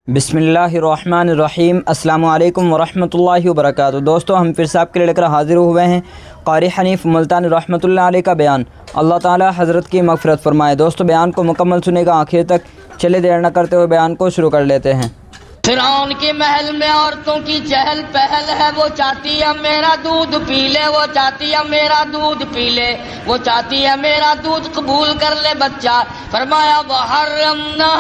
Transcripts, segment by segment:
بسم اللہ الرحمن الرحیم۔ السلام علیکم ورحمۃ اللہ وبرکاتہ۔ دوستو، ہم پھر سے آپ کے لیے لے کر حاضر ہوئے ہیں قاری حنیف ملتانی رحمۃ اللہ علیہ کا بیان۔ اللہ تعالی حضرت کی مغفرت فرمائے۔ دوستو، بیان کو مکمل سنے گا آخر تک۔ چلے دیر نہ کرتے ہوئے بیان کو شروع کر لیتے ہیں۔ فرعون کے محل میں عورتوں کی چہل پہل ہے، وہ چاہتی ہے میرا دودھ پی لے، وہ چاہتی ہے میرا دودھ پی لے، وہ چاہتی ہے میرا دودھ قبول کر لے بچہ۔ فرمایا وحرمنا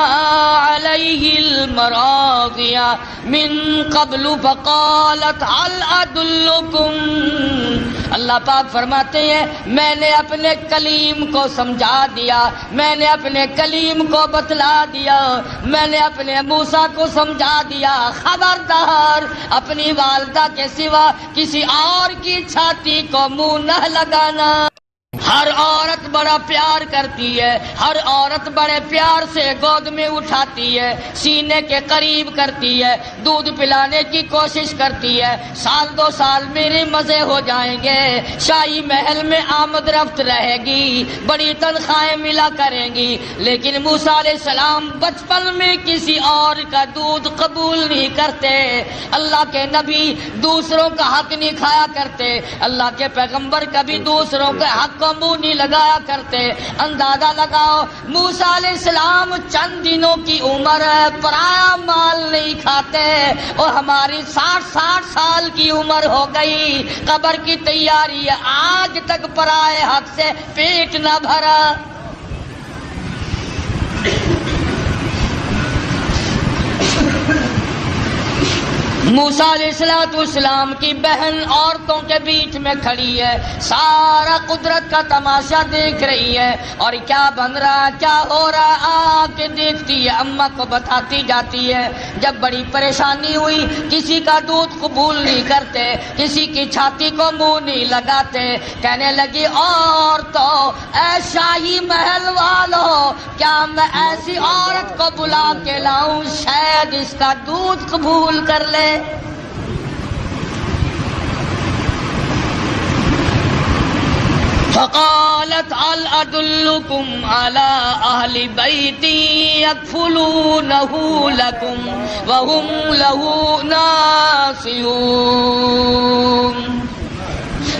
علیہ المراضع من قبل فقالت هل ادلکم۔ اللہ پاک فرماتے ہیں میں نے اپنے کلیم کو سمجھا دیا، میں نے اپنے کلیم کو بتلا دیا، میں نے اپنے موسیٰ کو سمجھا دیا، خبردار اپنی والدہ کے سوا کسی اور کی چھاتی کو منہ نہ لگانا۔ ہر عورت بڑا پیار کرتی ہے، ہر عورت بڑے پیار سے گود میں اٹھاتی ہے، سینے کے قریب کرتی ہے، دودھ پلانے کی کوشش کرتی ہے۔ سال دو سال میرے مزے ہو جائیں گے، شاہی محل میں آمد رفت رہے گی، بڑی تنخواہیں ملا کریں گی، لیکن موسیٰ علیہ السلام بچپن میں کسی اور کا دودھ قبول نہیں کرتے۔ اللہ کے نبی دوسروں کا حق نہیں کھایا کرتے، اللہ کے پیغمبر کبھی دوسروں کے حق کو منہ نہیں لگایا کرتے۔ اندازہ لگاؤ، موسیٰ علیہ السلام چند دنوں کی عمر ہے، پرایا مال نہیں کھاتے، اور ہماری 60 سال کی عمر ہو گئی، قبر کی تیاری ہے، آج تک پرائے حق سے پیٹ نہ بھرا۔ موسیٰ علیہ السلام کی بہن عورتوں کے بیچ میں کھڑی ہے، سارا قدرت کا تماشا دیکھ رہی ہے، اور کیا بن رہا کیا ہو رہا آ کے دیکھتی ہے، اماں کو بتاتی جاتی ہے۔ جب بڑی پریشانی ہوئی، کسی کا دودھ قبول نہیں کرتے، کسی کی چھاتی کو منہ نہیں لگاتے، کہنے لگی عورتوں، اے شاہی محل والوں، کیا میں ایسی عورت کو بلا کے لاؤں شاید اس کا دودھ قبول کر لے۔ فقالت هل ادلکم علی اہل بیت یکفلونہ لکم وہم لہ ناصحون۔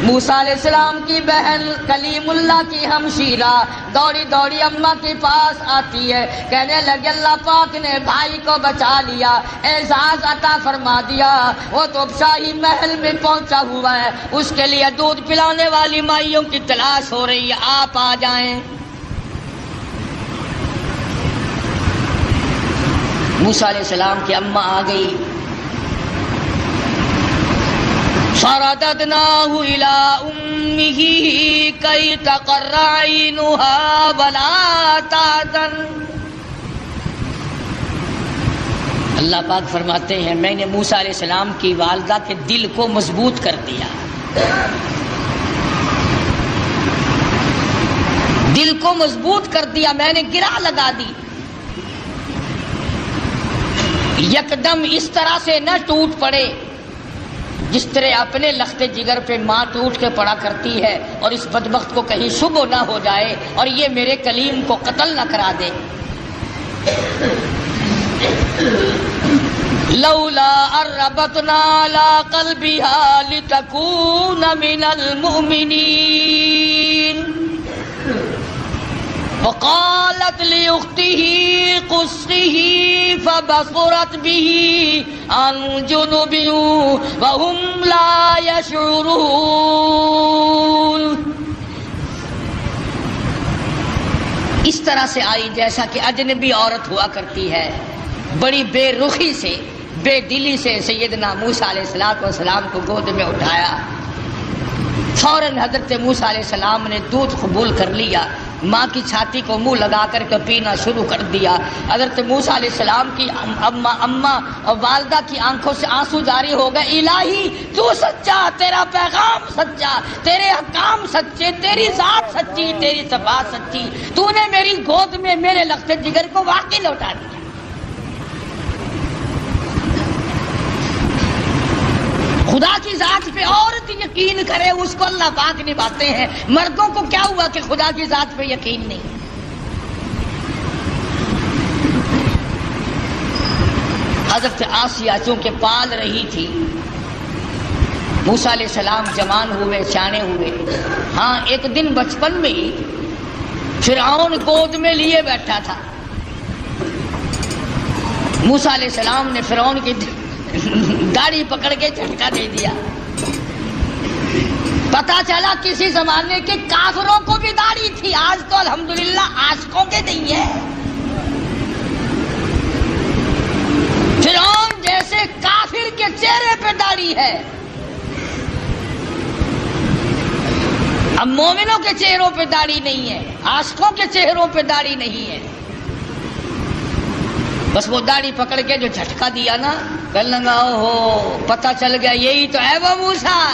موسیٰ علیہ السلام کی بہن کلیم اللہ کی ہمشیرہ دوڑی دوڑی اماں کے پاس آتی ہے، کہنے لگے اللہ پاک نے بھائی کو بچا لیا، اعزاز عطا فرما دیا، وہ تو شاہی محل میں پہنچا ہوا ہے، اس کے لیے دودھ پلانے والی مائیوں کی تلاش ہو رہی ہے، آپ آ جائیں۔ موسیٰ علیہ السلام کی اماں آ گئی۔ فرددناہ الی امہ کی تقر عینہا ولا تحزن۔ اللہ پاک فرماتے ہیں میں نے موسیٰ علیہ السلام کی والدہ کے دل کو مضبوط کر دیا، دل کو مضبوط کر دیا، میں نے گرہ لگا دی، یکدم اس طرح سے نہ ٹوٹ پڑے جس طرح اپنے لخت جگر پہ ماں ٹوٹ کے پڑا کرتی ہے، اور اس بدبخت کو کہیں شبہ نہ ہو جائے اور یہ میرے کلیم کو قتل نہ کرا دے۔ لولا اربتنا علی قلبها لتکون من المؤمنین وقالت لأخته قصه فبصرت به عن جنب وهم لا يشعرون۔ اس طرح سے آئی جیسا کہ اجنبی عورت ہوا کرتی ہے، بڑی بے رخی سے بے دلی سے سیدنا موسیٰ علیہ السلام کو گود میں اٹھایا۔ فوراً حضرت موسیٰ علیہ السلام نے دودھ قبول کر لیا، ماں کی چھاتی کو منہ لگا کر کے پینا شروع کر دیا۔ حضرت موسیٰ علیہ السلام کی اماں اور والدہ کی آنکھوں سے آنسو جاری ہو گئے، الہی تو سچا، تیرا پیغام سچا، تیرے احکام سچے، تیری ذات سچی، تیری صفات سچی، تو نے میری گود میں میرے لخت جگر کو واقعی لوٹا دیا۔ خدا کی ذات پہ عورت یقین کرے اس کو اللہ پاک نبھاتے ہیں، مردوں کو کیا ہوا کہ خدا کی ذات پہ یقین نہیں۔ حضرت آسیہ چونکہ پال رہی تھی، موسیٰ علیہ السلام جوان ہوئے، سیانے ہوئے، ہاں ایک دن بچپن میں ہی فرعون گود میں لیے بیٹھا تھا، موسیٰ علیہ السلام نے فرعون کی داڑھی پکڑ کے جھٹکا دے دیا، پتا چلا کسی زمانے کے کافروں کو بھی داڑھی تھی، آج تو الحمدللہ عاشقوں کے نہیں ہے۔ فرعون جیسے کافر کے چہرے پہ داڑھی ہے، اب مومنوں کے چہروں پہ داڑھی نہیں ہے، عاشقوں کے چہروں پہ داڑھی نہیں ہے۔ بس وہ داڑھی پکڑ کے جو جھٹکا دیا نا، کہنے لگا ہو پتہ چل گیا یہی تو ہے وہ موسیٰ،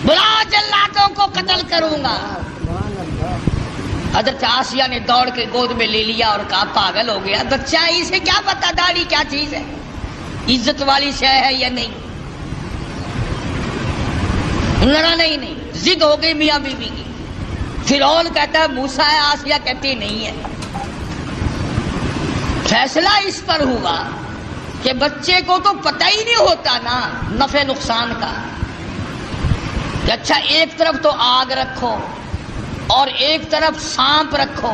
بلا جلاتوں کو قتل کروں گا۔ حضرت آسیہ نے دوڑ کے گود میں لے لیا اور کہا پاگل ہو گیا بچہ، اسے کیا پتا داڑھی کیا چیز ہے، عزت والی شے ہے یا نہیں۔ لڑا نہیں، ضد ہو گئی میاں بیوی کی۔ فرعون کہتا ہے موسیٰ ہے، آسیہ کہتی نہیں ہے۔ فیصلہ اس پر ہوا کہ بچے کو تو پتہ ہی نہیں ہوتا نا نفع نقصان کا، کہ اچھا ایک طرف تو آگ رکھو اور ایک طرف سانپ رکھو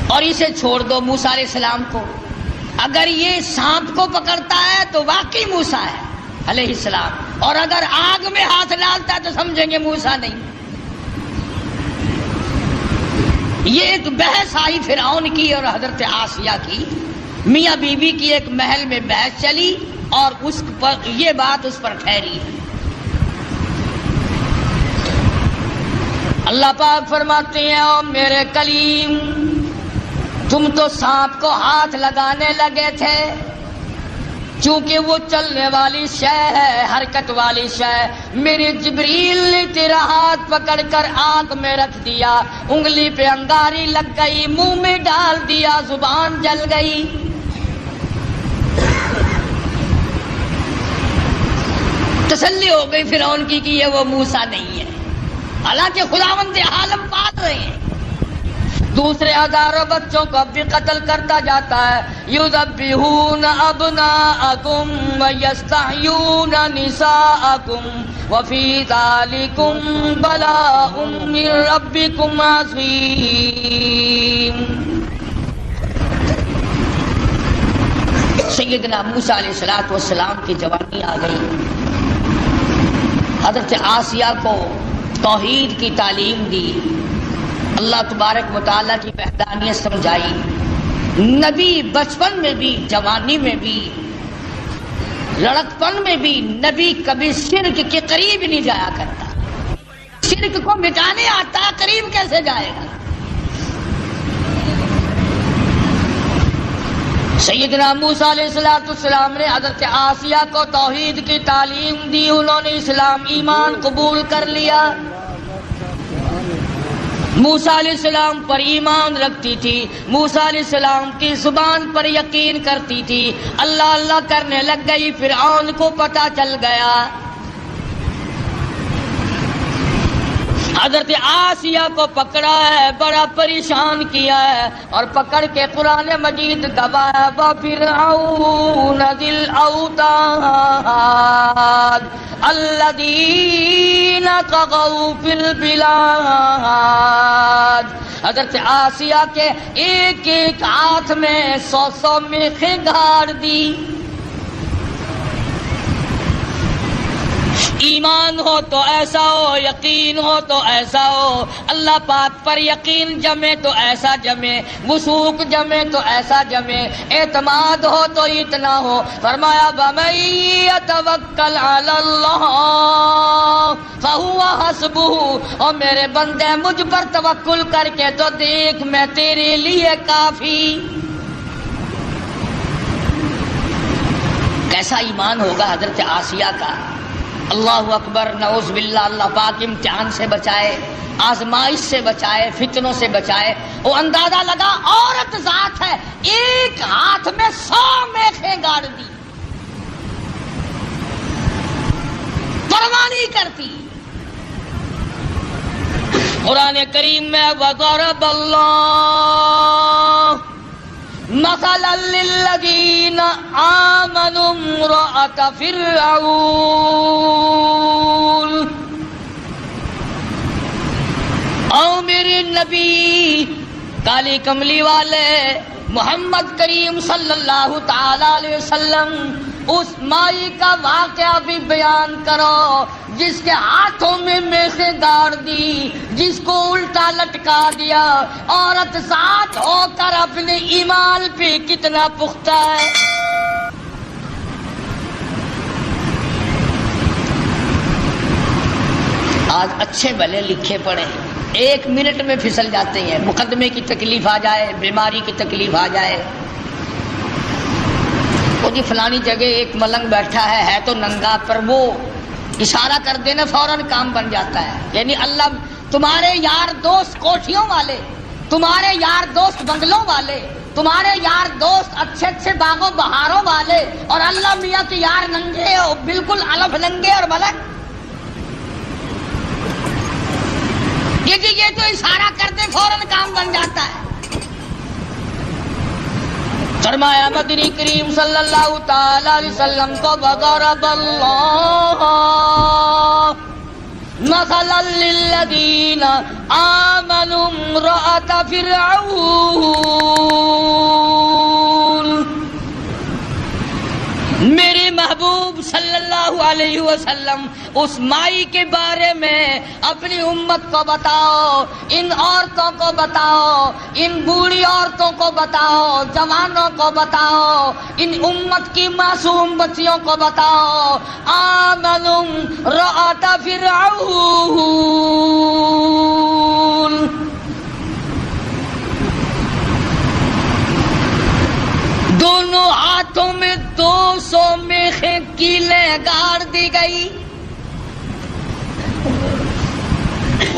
اور اسے چھوڑ دو موسیٰ علیہ السلام کو، اگر یہ سانپ کو پکڑتا ہے تو واقعی موسیٰ ہے علیہ السلام، اور اگر آگ میں ہاتھ ڈالتا ہے تو سمجھیں گے موسیٰ نہیں۔ یہ ایک بحث آئی فرعون کی اور حضرت آسیہ کی، میاں بیوی کی ایک محل میں بحث چلی اور اس پر یہ بات اس پر ٹھہری۔ اللہ پاک فرماتے ہیں او میرے کلیم، تم تو سانپ کو ہاتھ لگانے لگے تھے، چونکہ وہ چلنے والی شے ہے، حرکت والی شے، میرے جبریل نے تیرا ہاتھ پکڑ کر آنکھ میں رکھ دیا، انگلی پہ انگاری لگ گئی، منہ میں ڈال دیا، زبان جل گئی۔ تسلی ہو گئی فرعون کی کہ یہ وہ موسیٰ نہیں ہے، حالانکہ خداوند عالم پال رہے ہیں، دوسرے ہزاروں بچوں کو اب بھی قتل کرتا جاتا ہے۔ یذبحون ابناءکم ویستحیون نساءکم وفی ذالکم بلاء من ربکم عظیم۔ سیدنا موسیٰ علیہ السلام کی جوانی آ گئی، حضرت آسیہ کو توحید کی تعلیم دی، اللہ تبارک و تعالیٰ کی وحدانیت سمجھائی۔ نبی بچپن میں بھی، جوانی میں بھی، لڑکپن میں بھی نبی کبھی شرک کے قریب نہیں جایا کرتا، شرک کو مٹانے آتا ہے، قریب کیسے جائے گا۔ سیدنا موسیٰ علیہ السلام نے حضرت آسیہ کو توحید کی تعلیم دی، انہوں نے اسلام ایمان قبول کر لیا۔ موسیٰ علیہ السلام پر ایمان رکھتی تھی، موسیٰ علیہ السلام کی زبان پر یقین کرتی تھی، اللہ اللہ کرنے لگ گئی، فرعون کو پتہ چل گیا، حضرت آسیہ کو پکڑا ہے، بڑا پریشان کیا ہے، اور پکڑ کے قرآن مجید گوایا وَفِرْعَوْنَ ذِي الْأَوْتَادِ الَّذِينَ طَغَوْا فِي الْبِلَادِ۔ حضرت آسیہ کے ایک ایک ہاتھ میں 100 میخیں گاڑ دی۔ ایمان ہو تو ایسا ہو، یقین ہو تو ایسا ہو، اللہ پاک پر یقین جمے تو ایسا جمے، وثوق جمے تو ایسا جمے، اعتماد ہو تو اتنا ہو۔ فرمایا وَمَن يَتَوَکَّلْ عَلَى اللَّهِ فَهُوَ حَسْبُهُ، اور میرے بندے مجھ پر توکل کر کے تو دیکھ میں تیرے لیے کافی۔ کیسا ایمان ہوگا حضرت آسیہ کا، اللہ اکبر، نعوذ باللہ، اللہ پاک امتحان سے بچائے، آزمائش سے بچائے، فتنوں سے بچائے۔ وہ اندازہ لگا عورت ذات ہے، ایک ہاتھ میں 100 میخیں گاڑ دی، پرواہ نہیں کرتی۔ قرآن کریم میں وَضَرَبَ اللَّهُ مَثَلًا لِلَّذِينَ آمنوا امرأة فرعون، او میرے نبی کالی کملی والے محمد کریم صلی اللہ تعالی علیہ وسلم اس مائی کا واقعہ بھی بیان کرو جس کے ہاتھوں میں میخیں گاڑ دی، جس کو الٹا لٹکا دیا، عورت ساتھ ہو کر اپنے ایمان پہ کتنا پختہ ہے۔ آج اچھے بھلے لکھے پڑھے 1 منٹ میں پھسل جاتے ہیں، مقدمے کی تکلیف آ جائے، بیماری کی تکلیف آ جائے، وہ جی فلانی جگہ ایک ملنگ بیٹھا ہے تو ننگا، پر وہ اشارہ کر دینا فوراً کام بن جاتا ہے۔ یعنی اللہ تمہارے یار دوست کوٹھیوں والے، تمہارے یار دوست بنگلوں والے، تمہارے یار دوست اچھے اچھے باغوں بہاروں والے، اور اللہ میاں کے یار ننگے اور بالکل الف ننگے اور ملنگ۔ یہ تو اشارہ کرتے فوراً کام بن جاتا ہے۔ فرمایا مدنی کریم صلی اللہ تعالی علیہ وسلم کو وضرب اللہ مثلا للذین آمنوا امرأة فرعون، میرے محبوب صلی اللہ علیہ وسلم اس مائی کے بارے میں اپنی امت کو بتاؤ، ان عورتوں کو بتاؤ، ان بوڑھی عورتوں کو بتاؤ، جوانوں کو بتاؤ، ان امت کی معصوم بچیوں کو بتاؤ، آمنوا امرأة فرعون، دونوں ہاتھوں میں 200 میخیں کیلیں گاڑ دی گئی،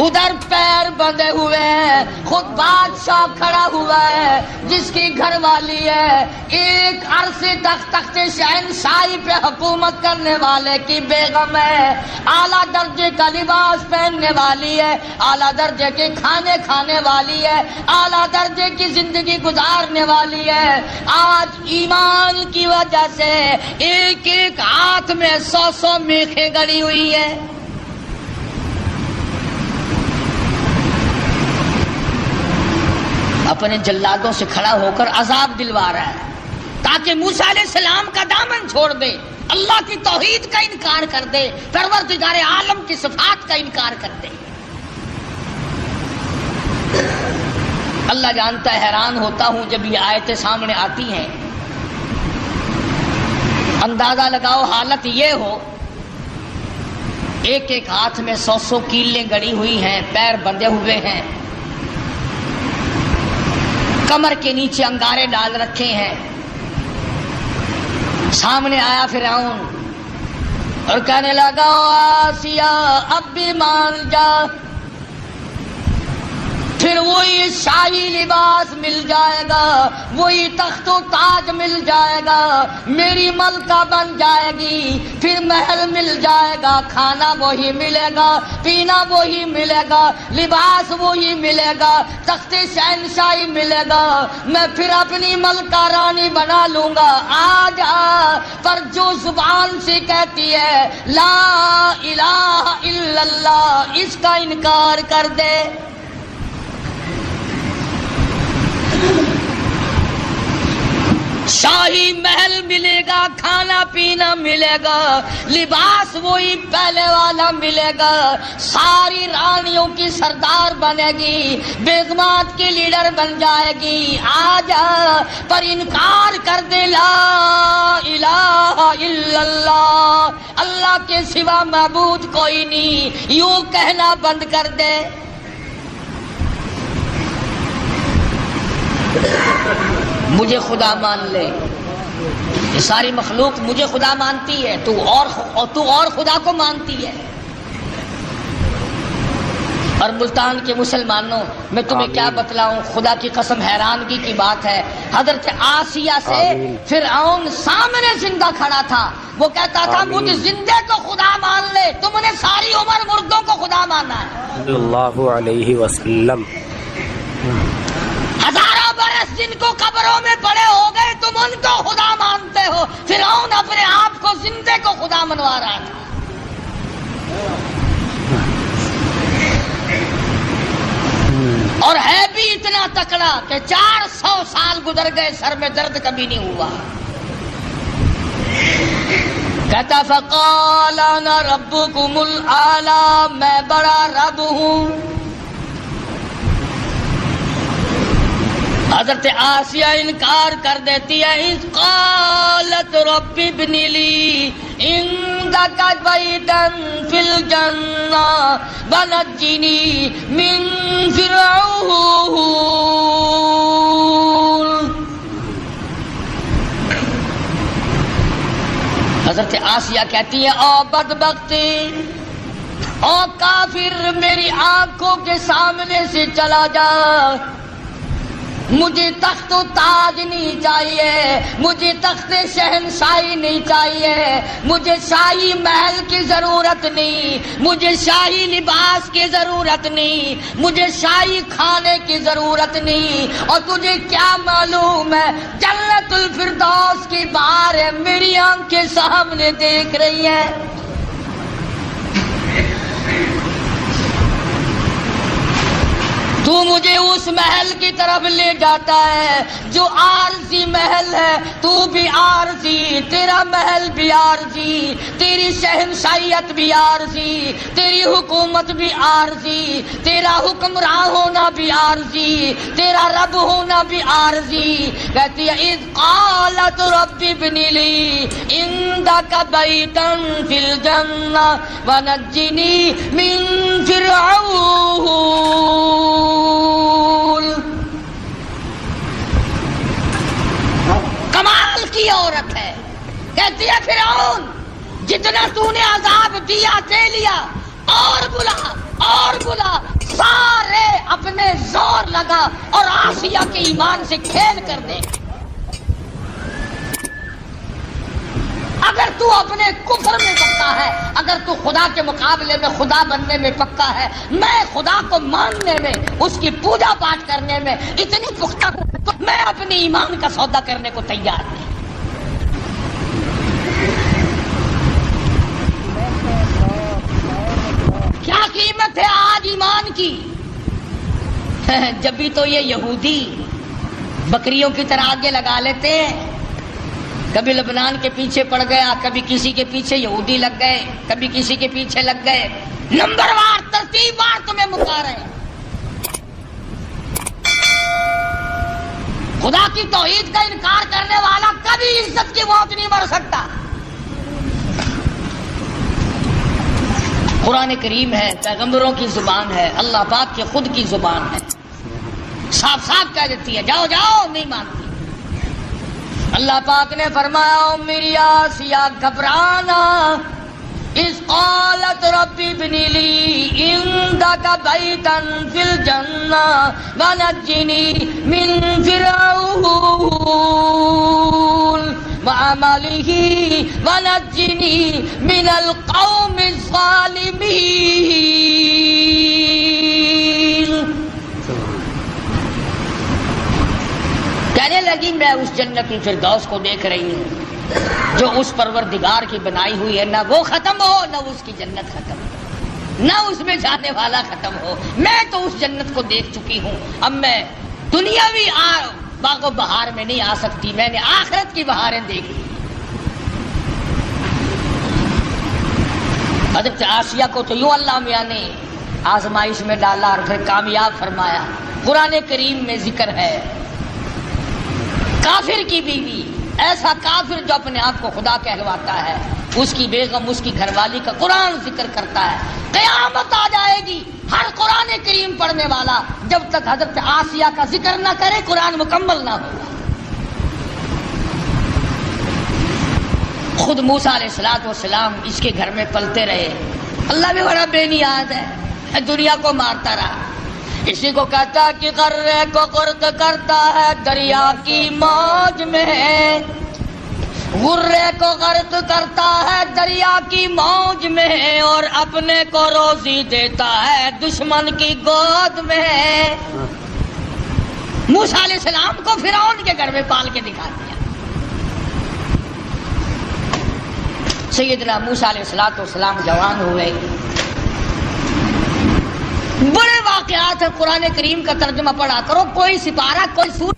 ادھر پیر بندھے ہوئے ہیں، خود بادشاہ کھڑا ہوا ہے جس کی گھر والی ہے ایک عرصے تک تخت شہنشاہی پہ حکومت کرنے والے کی بیگم ہے، اعلیٰ درجے کا لباس پہننے والی ہے، اعلیٰ درجے کے کھانے کھانے والی ہے، اعلیٰ درجے کی زندگی گزارنے والی ہے۔ آج ایمان کی وجہ سے ایک ایک ہاتھ میں 100 میخیں گڑی ہوئی ہے۔ اپنے جلادوں سے کھڑا ہو کر عذاب دلوا رہا ہے تاکہ موسیٰ علیہ السلام کا دامن چھوڑ دے، اللہ کی توحید کا انکار کر دے، پروردگار عالم کی صفات کا انکار کر دے۔ اللہ جانتا ہے، حیران ہوتا ہوں جب یہ آیتیں سامنے آتی ہیں، اندازہ لگاؤ حالت یہ ہو ایک ایک ہاتھ میں 100 کیلیں گڑی ہوئی ہیں، پیر بندھے ہوئے ہیں، کمر کے نیچے انگارے ڈال رکھے ہیں، سامنے آیا فرعون اور کہنے لگا آسیہ اب بھی مان جا، پھر وہی شاہی لباس مل جائے گا، وہی تخت و تاج مل جائے گا، میری ملکہ بن جائے گی، پھر محل مل جائے گا، کھانا وہی ملے گا، پینا وہی ملے گا، لباس وہی ملے گا، تخت شہنشاہی ملے گا، میں پھر اپنی ملکہ رانی بنا لوں گا۔ آج پر جو زبان سے کہتی ہے لا الہ الا اللہ، اس کا انکار کر دے، شاہی محل ملے گا، کھانا پینا ملے گا، لباس وہی پہلے والا ملے گا، ساری رانیوں کی سردار بنے گی، بیگمات کی لیڈر بن جائے گی، آج پر انکار کر دے لا الہ الا اللہ، اللہ کے سوا معبود کوئی نہیں، یوں کہنا بند کر دے۔ مجھے خدا مان لے، یہ ساری مخلوق مجھے خدا مانتی ہے، تو اور خدا کو مانتی ہے۔ اور ملتان کے مسلمانوں میں تمہیں کیا بتلاؤں، خدا کی قسم حیرانگی کی بات ہے، حضرت آسیہ سے فرعون سامنے زندہ کھڑا تھا، وہ کہتا تھا مجھے زندے کو خدا مان لے، تم نے ساری عمر مردوں کو خدا مانا ہے، صلی اللہ علیہ وسلم، ہزاروں برس جن کو قبروں میں پڑے ہو گئے تم ان کو خدا مانتے ہو۔ منوا رہا تھا. اور ہے بھی اتنا تکڑا کہ 400 سال گزر گئے سر میں درد کبھی نہیں ہوا. کہتا فقال انا ربکم الاعلی، میں بڑا رب ہوں. حضرت آسیہ انکار کر دیتی ہے. اذ قالت رب ابن لی عندک بیتا فی الجنہ ونجنی من فرعون. حضرت آسیہ کہتی ہے او بدبختی، او کافر، میری آنکھوں کے سامنے سے چلا جا. مجھے تخت و تاج نہیں چاہیے، مجھے تخت شہنشاہی نہیں چاہیے، مجھے شاہی محل کی ضرورت نہیں، مجھے شاہی لباس کی ضرورت نہیں، مجھے شاہی کھانے کی ضرورت نہیں. اور تجھے کیا معلوم ہے جنت الفردوس کی بہاریں میری آنکھ کے سامنے دیکھ رہی ہیں. تو مجھے اس محل کی طرف لے جاتا ہے جو عارضی محل ہے. تو بھی عارضی، تیرا محل بھی عارضی، تیری شہنشاہیت بھی عارضی، تیری حکومت بھی عارضی، تیرا حکمراں ہونا بھی عارضی، تیرا رب ہونا بھی عارضی. کہتی ہے اذ قالت رب ابن لی عندک بیتا فی الجنہ ونجنی من فرعون. کمال کی عورت ہے. کہتی ہے فرعون جتنا تو نے عذاب دیا دے لیا، اور بلا اور بلا. سارے اپنے زور لگا اور آسیہ کے ایمان سے کھیل کر دے. اگر تو اپنے کفر میں پکا ہے، اگر تو خدا کے مقابلے میں خدا بننے میں پکا ہے، میں خدا کو ماننے میں، اس کی پوجا پاٹ کرنے میں اتنی پختہ ہوں، تو میں اپنے ایمان کا سودا کرنے کو تیار نہیں. کیا قیمت ہے آج ایمان کی؟ جب بھی تو یہ یہودی بکریوں کی طرح آگے لگا لیتے ہیں. کبھی لبنان کے پیچھے پڑ گیا، کبھی کسی کے پیچھے یہودی لگ گئے، کبھی کسی کے پیچھے لگ گئے. نمبر وار ترتیب وار تمہیں مکا رہے ہیں. خدا کی توحید کا انکار کرنے والا کبھی عزت کی موت نہیں مر سکتا. قرآن کریم ہے، پیغمبروں کی زبان ہے، اللہ پاک کی خود کی زبان ہے. صاف صاف کہہ دیتی ہے جاؤ جاؤ، نہیں مانتی. اللہ پاک نے فرمایا میری آسیہ گھبرانا. اذ قالت رب ابن لی عندک بیتا فی الجنہ ونجنی من فرعون وعملہ ونجنی من القوم الظالمین. کہنے لگی میں اس جنت الفردوس کو دیکھ رہی ہوں جو اس پروردگار کی بنائی ہوئی ہے، نہ وہ ختم ہو نہ اس کی جنت ختم ہو، نہ اس میں جانے والا ختم ہو. میں تو اس جنت کو دیکھ چکی ہوں، اب میں دنیاوی باغ و بہار میں نہیں آ سکتی، میں نے آخرت کی بہاریں دیکھ لی. حضرت آسیہ کو تو یوں اللہ میاں نے آزمائش میں ڈالا اور پھر کامیاب فرمایا. قرآن کریم میں ذکر ہے کافر کی بیوی، ایسا کافر جو اپنے آپ کو خدا کہلواتا ہے، اس کی بیگم، اس کی گھر والی کا قرآن ذکر کرتا ہے. قیامت آ جائے گی، ہر قرآن کریم پڑھنے والا جب تک حضرت آسیہ کا ذکر نہ کرے قرآن مکمل نہ ہوگا. خود موسیٰ علیہ السلام اس کے گھر میں پلتے رہے. اللہ بھی بڑا بے نیاز ہے، دنیا کو مارتا رہا. اسی کو کہتا کہ غرے کو غرق کرتا ہے دریا کی موج میں، غرے کو غرق کرتا ہے دریا کی موج میں، اور اپنے کو روزی دیتا ہے دشمن کی گود میں. موسیٰ علیہ السلام کو فرعون کے گھر میں پال کے دکھا دیا. سیدنا موسیٰ علیہ السلام جوان ہوئے. بڑے واقعات ہیں، قرآن کریم کا ترجمہ پڑھا کرو، کوئی سپارہ کوئی سورہ.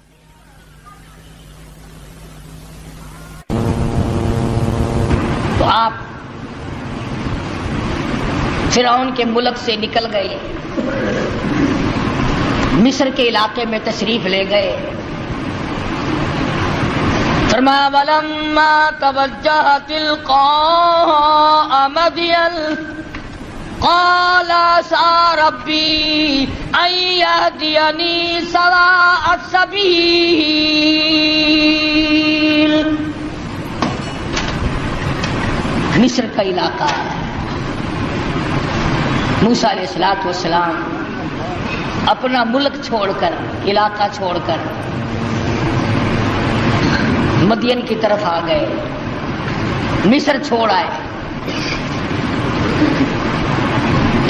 تو آپ فرعون کے ملک سے نکل گئے، مصر کے علاقے میں تشریف لے گئے. فرمایا وَلَمَّا تَوَجَّهَ تِلْقَاءَ مَدْيَنَ قَالَ عَسَىٰ رَبِّي أَن يَهْدِيَنِي سَوَاءَ السَّبِيلِ. مصر کا علاقہ ہے. موسیٰ علیہ السلام اپنا ملک چھوڑ کر، علاقہ چھوڑ کر مدین کی طرف آ گئے، مصر چھوڑ آئے.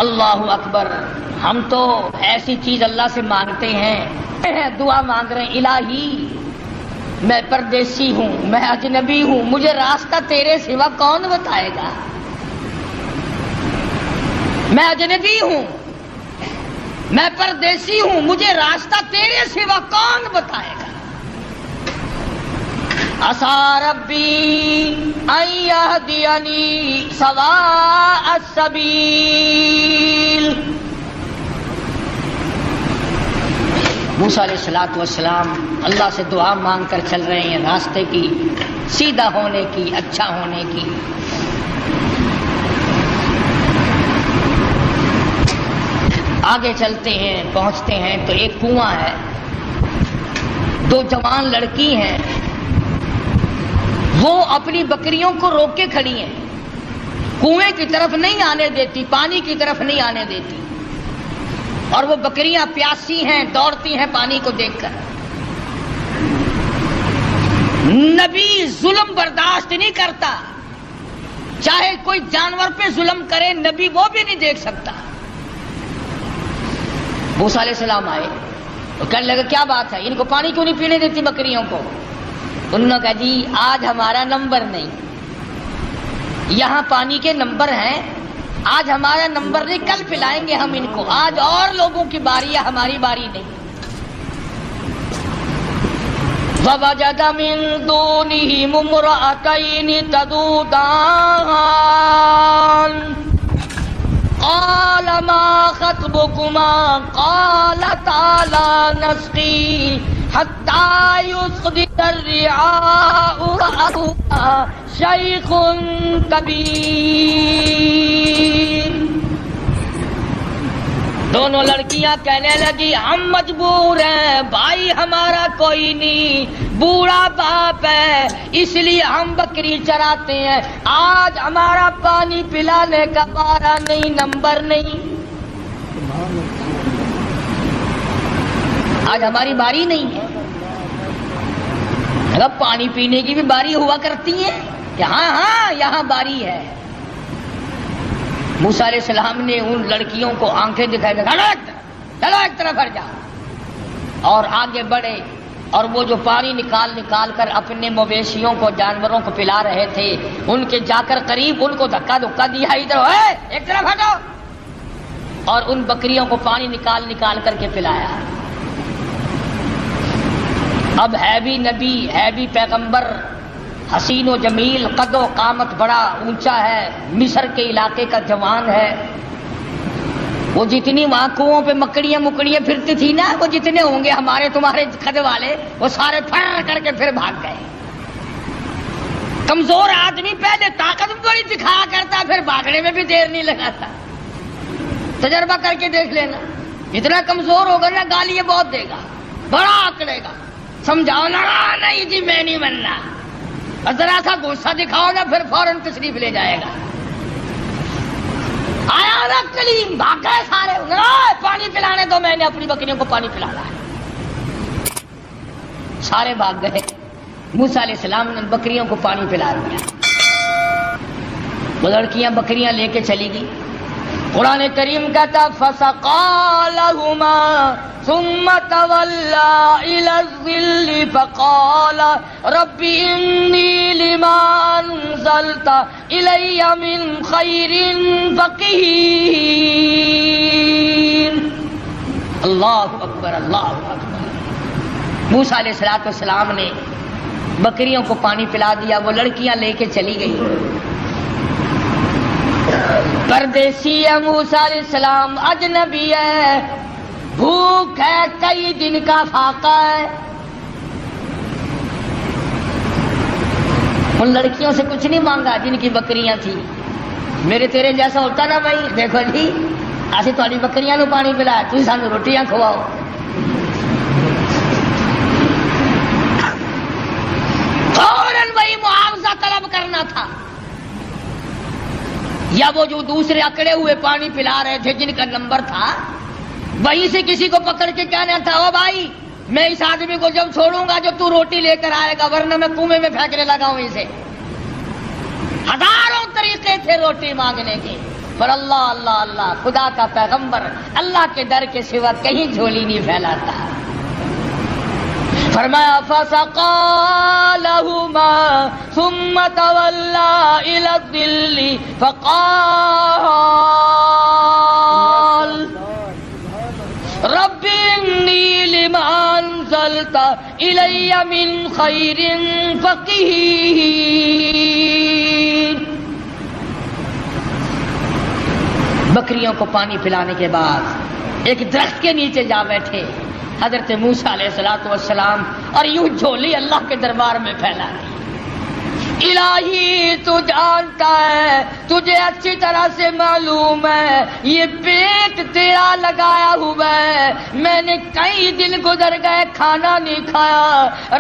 اللہ اکبر. ہم تو ایسی چیز اللہ سے مانگتے ہیں، دعا مانگ رہے ہیں، الہی میں پردیسی ہوں، میں اجنبی ہوں، مجھے راستہ تیرے سوا کون بتائے گا؟ میں اجنبی ہوں، میں پردیسی ہوں، مجھے راستہ تیرے سوا کون بتائے گا؟ عَسَىٰ رَبِّي أَن يَهْدِيَنِي سَوَاءَ السَّبِيلِ. موسیٰ علیہ السلام اللہ سے دعا مانگ کر چل رہے ہیں، راستے کی، سیدھا ہونے کی، اچھا ہونے کی. آگے چلتے ہیں، پہنچتے ہیں تو ایک کنواں ہے، دو جوان لڑکی ہیں، وہ اپنی بکریوں کو روک کے کھڑی ہیں، کنویں کی طرف نہیں آنے دیتی، پانی کی طرف نہیں آنے دیتی، اور وہ بکریاں پیاسی ہیں، دوڑتی ہیں پانی کو دیکھ کر. نبی ظلم برداشت نہیں کرتا، چاہے کوئی جانور پہ ظلم کرے نبی وہ بھی نہیں دیکھ سکتا. موسیٰ علیہ السلام آئے تو کہنے لگے کیا بات ہے، ان کو پانی کیوں نہیں پینے دیتی بکریوں کو؟ انہوں نے کہا جی آج ہمارا نمبر نہیں، یہاں پانی کے نمبر ہیں، آج ہمارا نمبر نہیں، کل پلائیں گے ہم ان کو، آج اور لوگوں کی باری ہے، ہماری باری نہیں. وَوَجَدَ مِن دُونِهِمُ امْرَأَتَيْنِ تَذُودَانِ قَالَ مَا خَطْبُكُمَا قَالَتَا لَا نَسْقِي حَتَّى يُصْدِرَ الرِّعَاءُ وَأَبُونَا شَيْخٌ كَبِيرٌ. دونوں لڑکیاں کہنے لگی ہم مجبور ہیں، بھائی ہمارا کوئی نہیں، بوڑھا باپ ہے، اس لیے ہم بکری چراتے ہیں، آج ہمارا پانی پلانے کا بارہ نہیں، نمبر نہیں، آج ہماری باری نہیں ہے. اگر پانی پینے کی بھی باری ہوا کرتی ہے کہ ہاں یہاں باری ہے. موسیٰ علیہ السلام نے ان لڑکیوں کو آنکھیں دکھائی، چلو ایک طرف ہٹ جاؤ، اور آگے بڑھے، اور وہ جو پانی نکال کر اپنے مویشیوں کو، جانوروں کو پلا رہے تھے، ان کے جا کر قریب ان کو دھکا دیا، ادھر ایک طرف ہٹو، اور ان بکریوں کو پانی نکال کر کے پلایا. اب ہے بھی نبی، ہے بھی پیغمبر، حسین و جمیل، قد و قامت بڑا اونچا ہے، مصر کے علاقے کا جوان ہے. وہ جتنی وہاں کنووں پہ مکڑیاں پھرتی تھی نا، وہ جتنے ہوں گے ہمارے تمہارے قد والے، وہ سارے پھر کر کے پھر بھاگ گئے. کمزور آدمی پہلے طاقت بڑی دکھایا کرتا، پھر بھاگنے میں بھی دیر نہیں لگاتا. تجربہ کر کے دیکھ لینا، جتنا کمزور ہوگا نا گالی بہت دے گا، بڑا آکڑے گا. سمجھاؤ نا، نہیں جی میں نہیں بننا، ذرا سا غصہ دکھاؤ نا پھر فوراً تشریف لے جائے گا. آیا نا کلیم، بھاگ گئے سارے، پانی پلانے دو، میں نے اپنی بکریوں کو پانی پلانا ہے. سارے بھاگ گئے. موسیٰ علیہ السلام نے بکریوں کو پانی پلا دیا. وہ لڑکیاں بکریاں لے کے چلی گئی. قرآن کریم کہتا فَسَقَىٰ لَهُمَا ثُمَّ تَوَلَّىٰ إِلَى الظِّلِّ فَقَالَ رَبِّ إِنِّي لِمَا أَنزَلْتَ انزلت الی من خیر فقیر. اللہ اکبر اللہ اکبر. موسیٰ علیہ السلام نے بکریوں کو پانی پلا دیا. وہ لڑکیاں لے کے چلی گئی. پردیسی ہے موسیٰ علیہ السلام, اجنبی ہے, بھوک ہے, کئی دن کا فاقہ ہے. ان لڑکیوں سے کچھ نہیں مانگا جن کی بکریاں تھیں. میرے تیرے جیسا ہوتا نا بھائی, دیکھو جی اسی تھوڑی بکریاں نو پانی پلایا, تھی سانو روٹیاں کھواؤ. فوراً وہی معاوضہ طلب کرنا تھا. یا وہ جو دوسرے اکڑے ہوئے پانی پلا رہے تھے جن کا نمبر تھا, وہیں سے کسی کو پکڑ کے کہنا تھا, او بھائی میں اس آدمی کو جب چھوڑوں گا جو تو روٹی لے کر آئے گا, ورنہ میں کنویں میں پھینکنے لگا ہوں اسے. ہزاروں طریقے تھے روٹی مانگنے کے, پر اللہ اللہ اللہ, خدا کا پیغمبر اللہ کے در کے سوا کہیں جھولی نہیں پھیلاتا. فرمایا فسقى لهما ثم تولى إلى الظل فقال رب إني لما أنزلت إلي من خير فقير. بکریوں کو پانی پلانے کے بعد ایک درخت کے نیچے جا بیٹھے حضرت موسیٰ علیہ السلام, اور یوں جھولی اللہ کے دربار میں پھیلا دی. الہی تو جانتا ہے, تجھے اچھی طرح سے معلوم ہے یہ پیٹ تیرا لگایا ہوا ہے, میں نے کئی دن گزر گئے کھانا نہیں کھایا.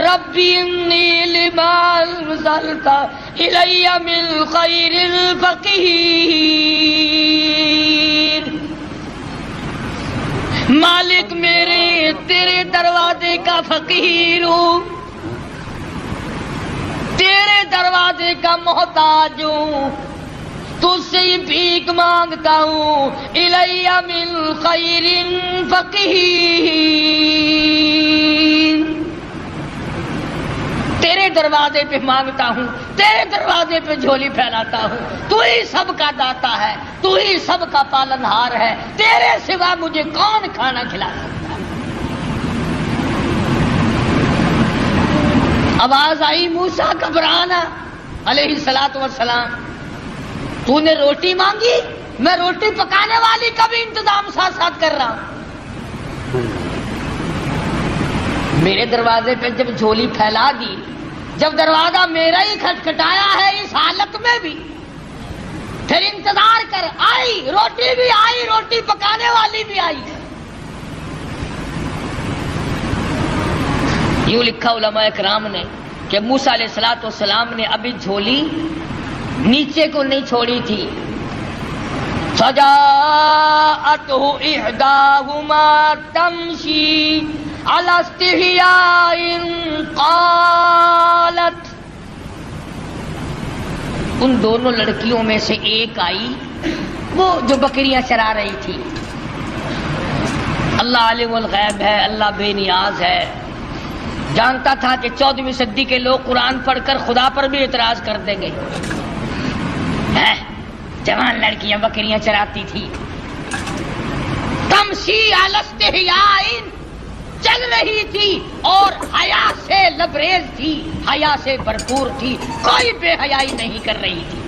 ربی انی لما انزلت الی من خیر فقیر. مالک میرے تیرے دروازے کا فقیر ہوں, تیرے دروازے کا محتاج ہوں, تجھ سے بھیک مانگتا ہوں. الی من خیر فقیر. تیرے دروازے پہ مانگتا ہوں, تیرے دروازے پہ جھولی پھیلاتا ہوں. تو ہی سب کا داتا ہے, تو ہی سب کا پالنہار ہے, تیرے سوا مجھے کون کھانا کھلا سکتا ہے. آواز آئی موسیٰ گھبرانا علیہ السلام, تو نے روٹی مانگی, میں روٹی پکانے والی کا بھی انتظام ساتھ ساتھ کر رہا ہوں. میرے دروازے پہ جب جھولی پھیلا دی, جب دروازہ میرا ہی کھٹکھٹایا ہے اس حالت میں بھی, پھر انتظار کر. آئی روٹی بھی آئی, روٹی پکانے والی بھی آئی. یوں لکھا علماء اکرام نے کہ موسیٰ علیہ السلام نے ابھی جھولی نیچے کو نہیں چھوڑی تھی. فجاءته احداهما تمشي على استحياء قالت. ان دونوں لڑکیوں میں سے ایک آئی, وہ جو بکریاں چرا رہی تھی. اللہ عالم الغیب ہے, اللہ بے نیاز ہے, جانتا تھا کہ 14ویں صدی کے لوگ قرآن پڑھ کر خدا پر بھی اعتراض کر دیں گے. جوان لڑکیاں بکریاں چراتی تھی. تمشی علی استحیاء, چل رہی تھی اور حیا سے لبریز تھی, حیا سے بھرپور تھی, کوئی بے حیائی نہیں کر رہی تھی.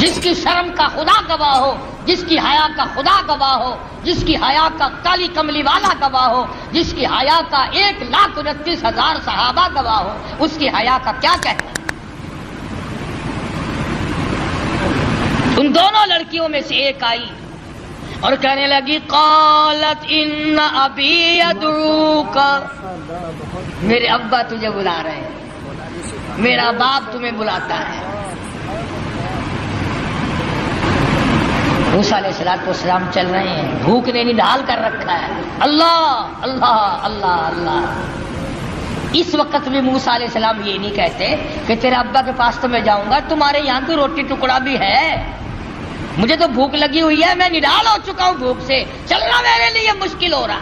جس کی شرم کا خدا گواہ ہو, جس کی حیا کا خدا گواہ ہو, جس کی حیا کا کالی کملی والا گواہ ہو, جس کی حیا کا 1,29,000 صحابہ گواہ ہو, اس کی حیا کا کیا کہنا. ان دونوں لڑکیوں میں سے ایک آئی اور کہنے لگی قالت ان ابی یدعوک, میرے ابا تجھے بلا رہے ہیں, میرا باپ تمہیں بلاتا ہے. موسیٰ علیہ السلام چل رہے ہیں, بھوک نے نڈال کر رکھا ہے. اللہ اللہ اللہ اللہ. اس وقت بھی موسیٰ علیہ السلام یہ نہیں کہتے کہ تیرے ابا کے پاس تو میں جاؤں گا, تمہارے یہاں تو روٹی ٹکڑا بھی ہے, مجھے تو بھوک لگی ہوئی ہے, میں نڈال ہو چکا ہوں بھوک سے, چلنا میرے لیے مشکل ہو رہا.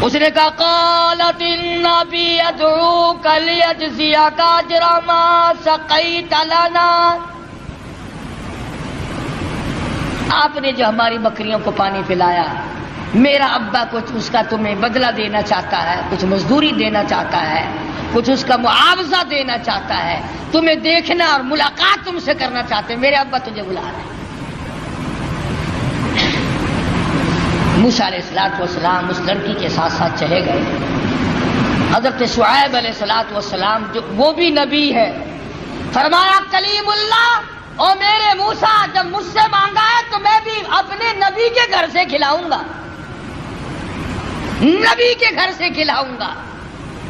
اس نے کہا قالت النبی ادعوک لیجزیک اجر ما سقیت لنا، آپ نے جو ہماری بکریوں کو پانی پلایا، میرا ابا کچھ اس کا تمہیں بدلہ دینا چاہتا ہے، کچھ مزدوری دینا چاہتا ہے، کچھ اس کا معاوضہ دینا چاہتا ہے، تمہیں دیکھنا اور ملاقات تم سے کرنا چاہتے ہیں، میرے ابا تجھے بلا رہے ہیں۔ موسیٰ علیہ السلام اس لڑکی کے ساتھ ساتھ چلے گئے۔ حضرت شعیب علیہ السلام جو وہ بھی نبی ہے، فرمایا کلیم اللہ، او میرے موسیٰ جب مجھ سے مانگا ہے تو میں بھی اپنے نبی کے گھر سے کھلاؤں گا، نبی کے گھر سے کھلاؤں گا،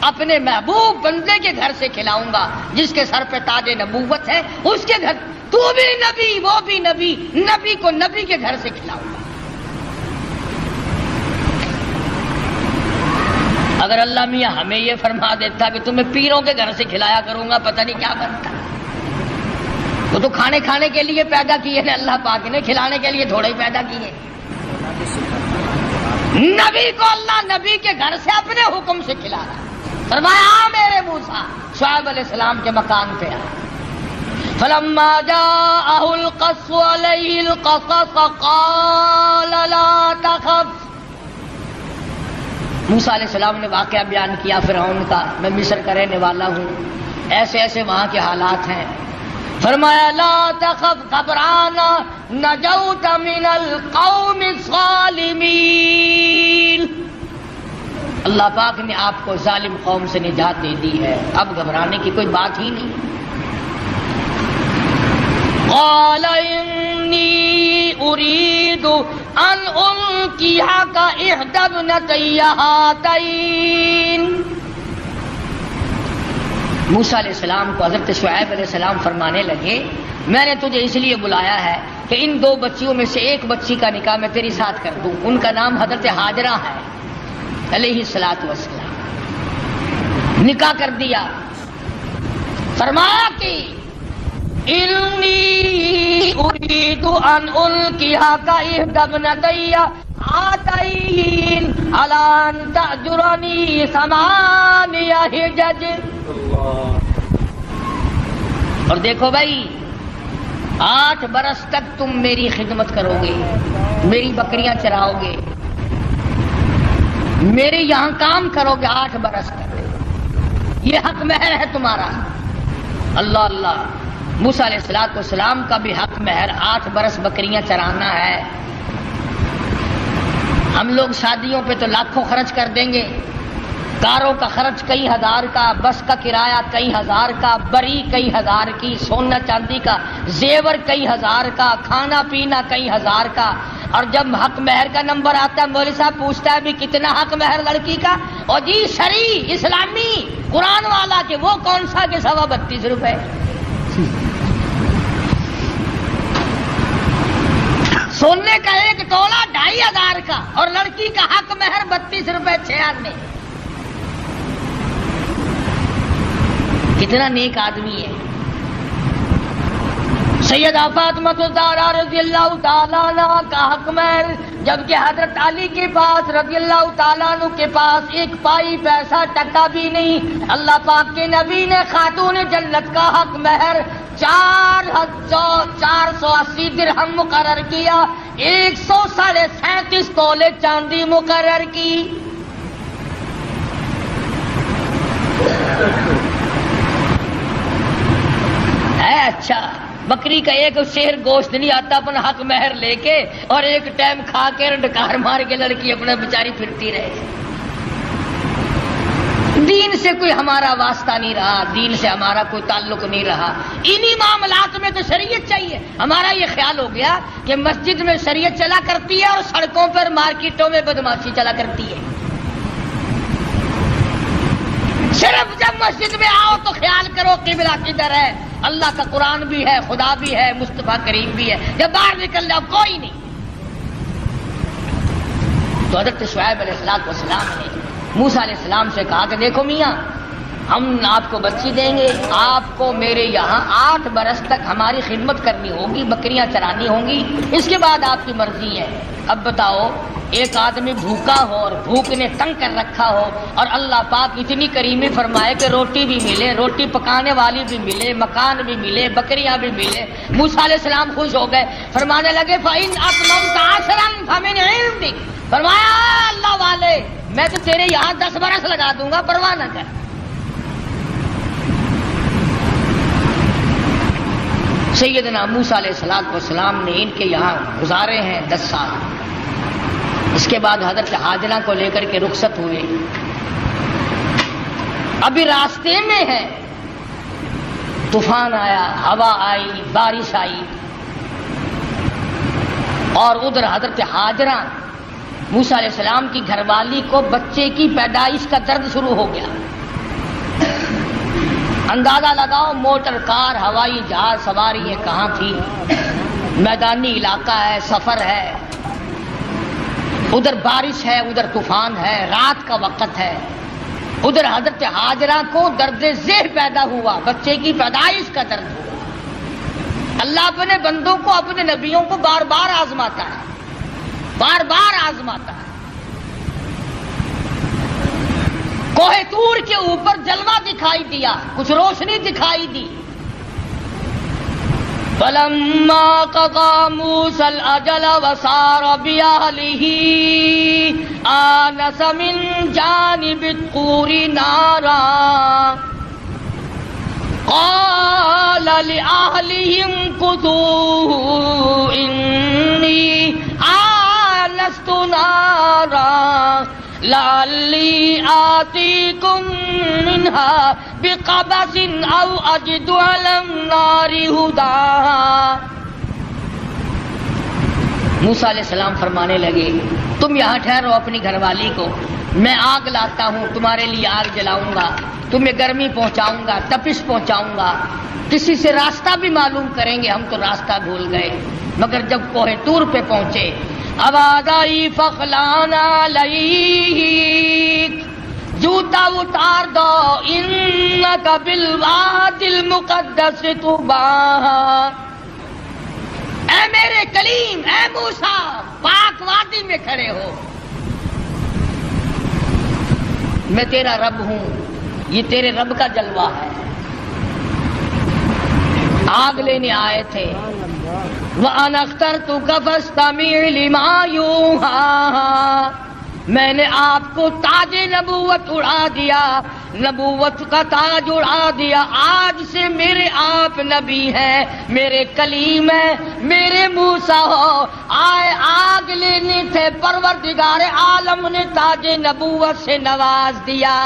اپنے محبوب بندے کے گھر سے کھلاؤں گا، جس کے سر پہ تاج نبوت ہے اس کے گھر، تو بھی نبی وہ بھی نبی، نبی کو نبی کے گھر سے کھلاؤں گا۔ اگر اللہ میاں ہمیں یہ فرما دیتا کہ تمہیں پیروں کے گھر سے کھلایا کروں گا، پتہ نہیں کیا بنتا۔ وہ تو کھانے کے لیے پیدا کیے ہیں اللہ پاک نے، کھلانے کے لیے تھوڑے ہی پیدا کیے۔ نبی کو اللہ نبی کے گھر سے اپنے حکم سے کھلا رہا، فرمایا میرے موسیٰ شعیب علیہ السلام کے مکان پہ آ۔ فلما جاءه القص عليه القصص قال لا تخف، موسیٰ علیہ السلام نے واقعہ بیان کیا فرعون کا، میں مصر کا رہنے والا ہوں، ایسے ایسے وہاں کے حالات ہیں۔ فرمایا لا تخف، گھبرانا، نجوت من القوم الظالمین، اللہ پاک نے آپ کو ظالم قوم سے نجات دے دی ہے، اب گھبرانے کی کوئی بات ہی نہیں۔ قال انی اريد ان القيك احدى ابنتي هاتين، موسیٰ علیہ السلام کو حضرت شعیب علیہ السلام فرمانے لگے میں نے تجھے اس لیے بلایا ہے کہ ان دو بچیوں میں سے ایک بچی کا نکاح میں تیری ساتھ کر دوں، ان کا نام حضرت ہاجرہ ہے علیہ الصلوۃ والسلام، نکاح کر دیا۔ فرمایا کہ انی اريد ان القيك احدى ابنتي هاتين على ان تأجرني 8 حجج، اور دیکھو بھائی 8 برس تک تم میری خدمت کرو گے، میری بکریاں چراؤ گے، میرے یہاں کام کرو گے 8 برس تک، یہ حق مہر ہے تمہارا۔ اللہ اللہ، موسیٰ علیہ السلام کا بھی حق مہر 8 برس بکریاں چرانا ہے۔ ہم لوگ شادیوں پہ تو لاکھوں خرچ کر دیں گے، کاروں کا خرچ کئی ہزار کا، بس کا کرایہ کئی ہزار کا، بری کئی ہزار کی، سونا چاندی کا زیور کئی ہزار کا، کھانا پینا کئی ہزار کا، اور جب حق مہر کا نمبر آتا ہے مولوی صاحب پوچھتا ہے بھی کتنا حق مہر لڑکی کا، اور جی شرعی اسلامی قرآن والا کہ وہ کون سا کہ 32.5 روپے، سونے کا 1 تولہ 2,500 کا، اور لڑکی کا حق مہر 32 روپے 6 آنے۔ کتنا نیک آدمی ہے۔ سیدہ فاطمہ الزہرا رضی اللہ تعالیٰ عنہ کا حق مہر جبکہ حضرت علی کے پاس رضی اللہ تعالیٰ عنہ کے پاس 1 پائی پیسہ ٹکا بھی نہیں، اللہ پاک کے نبی نے خاتون جنت کا حق مہر 480 درہم مقرر کیا، 137.5 تولے چاندی مقرر کی۔ ہے اچھا، بکری کا 1 شیر گوشت نہیں آتا اپنا حق مہر لے کے، اور 1 ٹائم کھا کے ڈکار مار کے لڑکی اپنا بیچاری پھرتی رہے۔ دین سے کوئی ہمارا واسطہ نہیں رہا، دین سے ہمارا کوئی تعلق نہیں رہا، انہی معاملات میں تو شریعت چاہیے۔ ہمارا یہ خیال ہو گیا کہ مسجد میں شریعت چلا کرتی ہے اور سڑکوں پر مارکیٹوں میں بدماشی چلا کرتی ہے۔ صرف جب مسجد میں آؤ تو خیال کرو قبلہ کدھر ہے، اللہ کا قرآن بھی ہے، خدا بھی ہے، مصطفیٰ کریم بھی ہے، جب باہر نکل جاؤ کوئی نہیں۔ تو حضرت شعیب علیہ السلام نے موسیٰ علیہ السلام سے کہا کہ دیکھو میاں ہم آپ کو بچی دیں گے، آپ کو میرے یہاں 8 برس تک ہماری خدمت کرنی ہوگی، بکریاں چرانی ہوں گی، اس کے بعد آپ کی مرضی ہے۔ اب بتاؤ، ایک آدمی بھوکا ہو اور بھوک نے تنگ کر رکھا ہو، اور اللہ پاک اتنی کریمی فرمائے کہ روٹی بھی ملے، روٹی پکانے والی بھی ملے، مکان بھی ملے، بکریاں بھی ملے۔ موسیٰ علیہ السلام خوش ہو گئے، فرمانے لگے فَإِنْ أَتْمَمْتَ عَشْرًا فَمِنْ عِنْدِكَ، فرمایا اللہ والے میں تو تیرے یہاں 10 برس لگا دوں گا، پرواہ نہ کر۔ سیدنا موسیٰ علیہ السلام نے ان کے یہاں گزارے ہیں 10 سال۔ اس کے بعد حضرت ہاجرہ کو لے کر کے رخصت ہوئے، ابھی راستے میں ہے، طوفان آیا، ہوا آئی، بارش آئی، اور ادھر حضرت ہاجرہ موسیٰ علیہ السلام کی گھر والی کو بچے کی پیدائش کا درد شروع ہو گیا۔ اندازہ لگاؤ، موٹر کار، ہوائی جہاز سواری یہ کہاں تھی، میدانی علاقہ ہے، سفر ہے، ادھر بارش ہے، ادھر طوفان ہے، رات کا وقت ہے، ادھر حضرت ہاجرہ کو درد ذہ پیدا ہوا، بچے کی پیدائش کا درد ہوا۔ اللہ اپنے بندوں کو، اپنے نبیوں کو بار بار آزماتا ہے، بار بار آزماتا ہے۔ کوہ طور کے اوپر جلوہ دکھائی دیا، کچھ روشنی دکھائی دی۔ فَلَمَّا قَضَىٰ مُوسَى الْأَجَلَ وَسَارَ بِأَهْلِهِ آنَسَ مِن جَانِبِ الطُّورِ نَارًا قَالَ لِأَهْلِهِ امْكُثُوا إِنِّي آنَسْتُ نَارًا لَعَلِّي آتِيكُم مِّنْهَا بِقَبَسٍ أَوْ أَجِدُ عَلَى النَّارِ هُدًى۔ موسیٰ علیہ السلام فرمانے لگے تم یہاں ٹھہرو اپنی گھر والی کو، میں آگ لاتا ہوں، تمہارے لیے آگ جلاؤں گا، تمہیں گرمی پہنچاؤں گا، تپش پہنچاؤں گا، کسی سے راستہ بھی معلوم کریں گے، ہم تو راستہ بھول گئے۔ مگر جب کوہ طور پہ پہنچے، آواز آئی فخلان علیک، جوتا اتار دو، انک بالوادی المقدس طویٰ، اے میرے کلیم، اے موسیٰ، پاک وادی میں کھڑے ہو، میں تیرا رب ہوں، یہ تیرے رب کا جلوہ ہے۔ آگ لینے آئے تھے، وَأَنَا اخْتَرْتُكَ فَاسْتَمِعْ لِمَا يُوحَىٰ، میں نے آپ کو تاج نبوت اڑا دیا، نبوت کا تاج اڑا دیا، آج سے میرے آپ نبی ہیں، میرے کلیم ہیں، میرے موسیٰ ہو۔ آئے آگ لینے تھے، پروردگار عالم نے تاج نبوت سے نواز دیا۔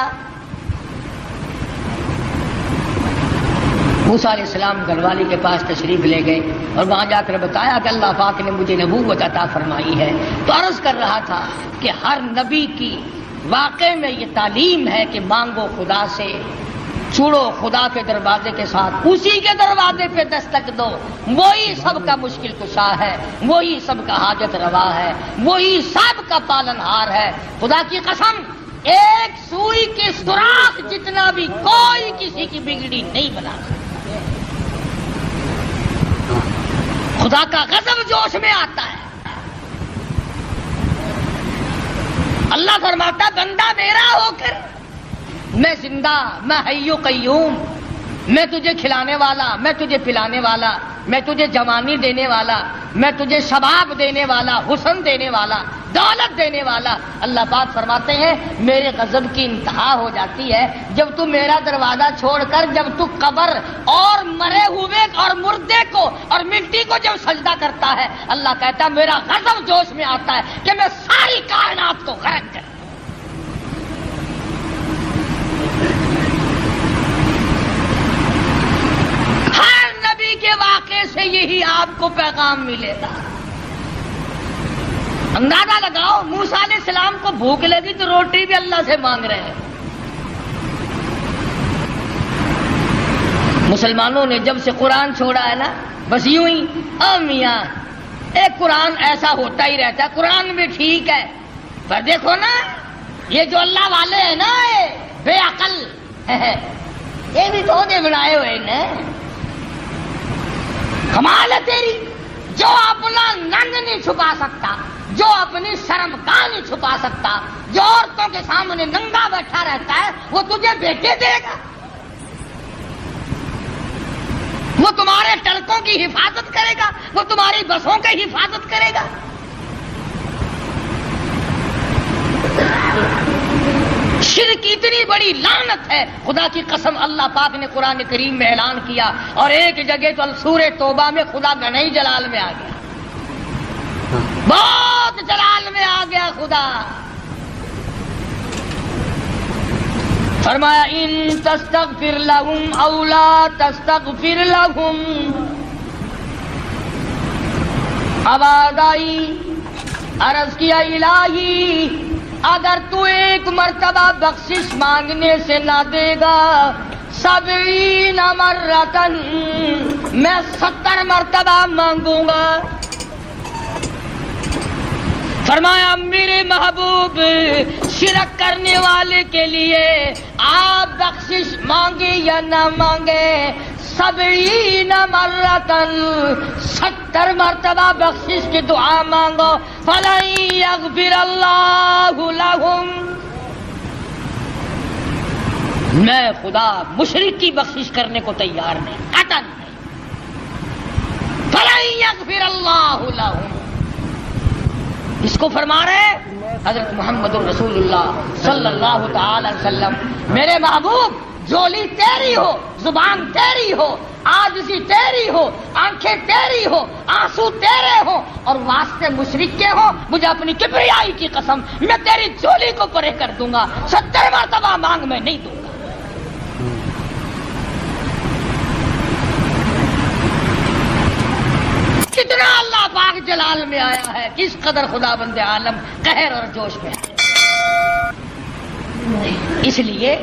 موسیٰ علیہ السلام گھر والی کے پاس تشریف لے گئے اور وہاں جا کر بتایا کہ اللہ پاک نے مجھے نبوت عطا فرمائی ہے۔ تو عرض کر رہا تھا کہ ہر نبی کی واقع میں یہ تعلیم ہے کہ مانگو خدا سے، چھوڑو خدا کے دروازے کے ساتھ، اسی کے دروازے پہ دستک دو، وہی سب کا مشکل کشا ہے، وہی سب کا حاجت روا ہے، وہی سب کا پالن ہار ہے۔ خدا کی قسم، ایک سوئی کے سوراخ جتنا بھی کوئی کسی کی بگڑی نہیں بنا سکتا۔ خدا کا غضب جوش میں آتا ہے۔ اللہ فرماتا بندہ میرا ہو کر، میں زندہ، میں حی و قیوم، میں تجھے کھلانے والا، میں تجھے پلانے والا، میں تجھے جوانی دینے والا، میں تجھے شباب دینے والا، حسن دینے والا، دولت دینے والا۔ اللہ پاک فرماتے ہیں میرے غضب کی انتہا ہو جاتی ہے جب تو میرا دروازہ چھوڑ کر، جب تو قبر اور مرے ہوئے اور مردے کو اور مٹی کو جب سجدہ کرتا ہے، اللہ کہتا ہے میرا غضب جوش میں آتا ہے کہ میں ساری کائنات کو غرق کر۔ ہر نبی کے واقعے سے یہی آپ کو پیغام ملے گا۔ اندازہ لگاؤ، موسیٰ علیہ السلام کو بھوک لگی تو روٹی بھی اللہ سے مانگ رہے ہیں۔ مسلمانوں نے جب سے قرآن چھوڑا ہے نا، بس یوں ہی میاں ایک قرآن ایسا ہوتا ہی رہتا ہے، قرآن بھی ٹھیک ہے، پر دیکھو نا یہ جو اللہ والے ہیں نا، بے عقل یہ بھی تو دے بنائے ہوئے نے. کمال ہے تیری. جو اپنا ننگ نہیں چھپا سکتا, جو اپنی شرم گاہ نہیں چھپا سکتا, جو عورتوں کے سامنے ننگا بیٹھا رہتا ہے, وہ تجھے بیٹے دے گا. وہ تمہارے ٹڑکوں کی حفاظت کرے گا, وہ تمہاری بسوں کی حفاظت کرے گا. شرک اتنی بڑی لعنت ہے, خدا کی قسم اللہ پاک نے قرآن کریم میں اعلان کیا, اور ایک جگہ تو سورہ توبہ میں خدا گنائی جلال میں آ گیا, بہت جلال میں آ گیا خدا. فرمایا ان تستغفر لهم او لا تستغفر لهم. آواز آئی, عرض کیا الہی اگر تو ایک مرتبہ بخشش مانگنے سے نہ دے گا, 70 مرتن, میں 70 مرتبہ مانگوں گا. فرمایا میرے محبوب شرک کرنے والے کے لیے آپ بخشش مانگے یا نہ مانگے, 70 مرتن, 70 مرتبہ بخشش کی دعا مانگو. فَلَن يَغْفِرَ اللَّهُ لَهُمْ. میں خدا مشرک کی بخشش کرنے کو تیار نہیں, قطعاً نہیں. فَلَن يَغْفِرَ اللَّهُ لَهُمْ. اس کو فرما رہے حضرت محمد رسول اللہ صلی اللہ تعالی وسلم, میرے محبوب جولی تیری ہو, زبان تیری ہو, عاجزی تیری ہو, آنکھیں تیری ہو, آنسو تیرے ہو, اور واسطے مشرک کے ہو, مجھے اپنی کبریائی کی قسم میں تیری جولی کو پرے کر دوں گا. 70 مرتبہ مانگ میں نہیں دوں گا. کتنا اللہ پاک جلال میں آیا ہے, کس قدر خدا بند عالم قہر اور جوش میں ہے. اس لیے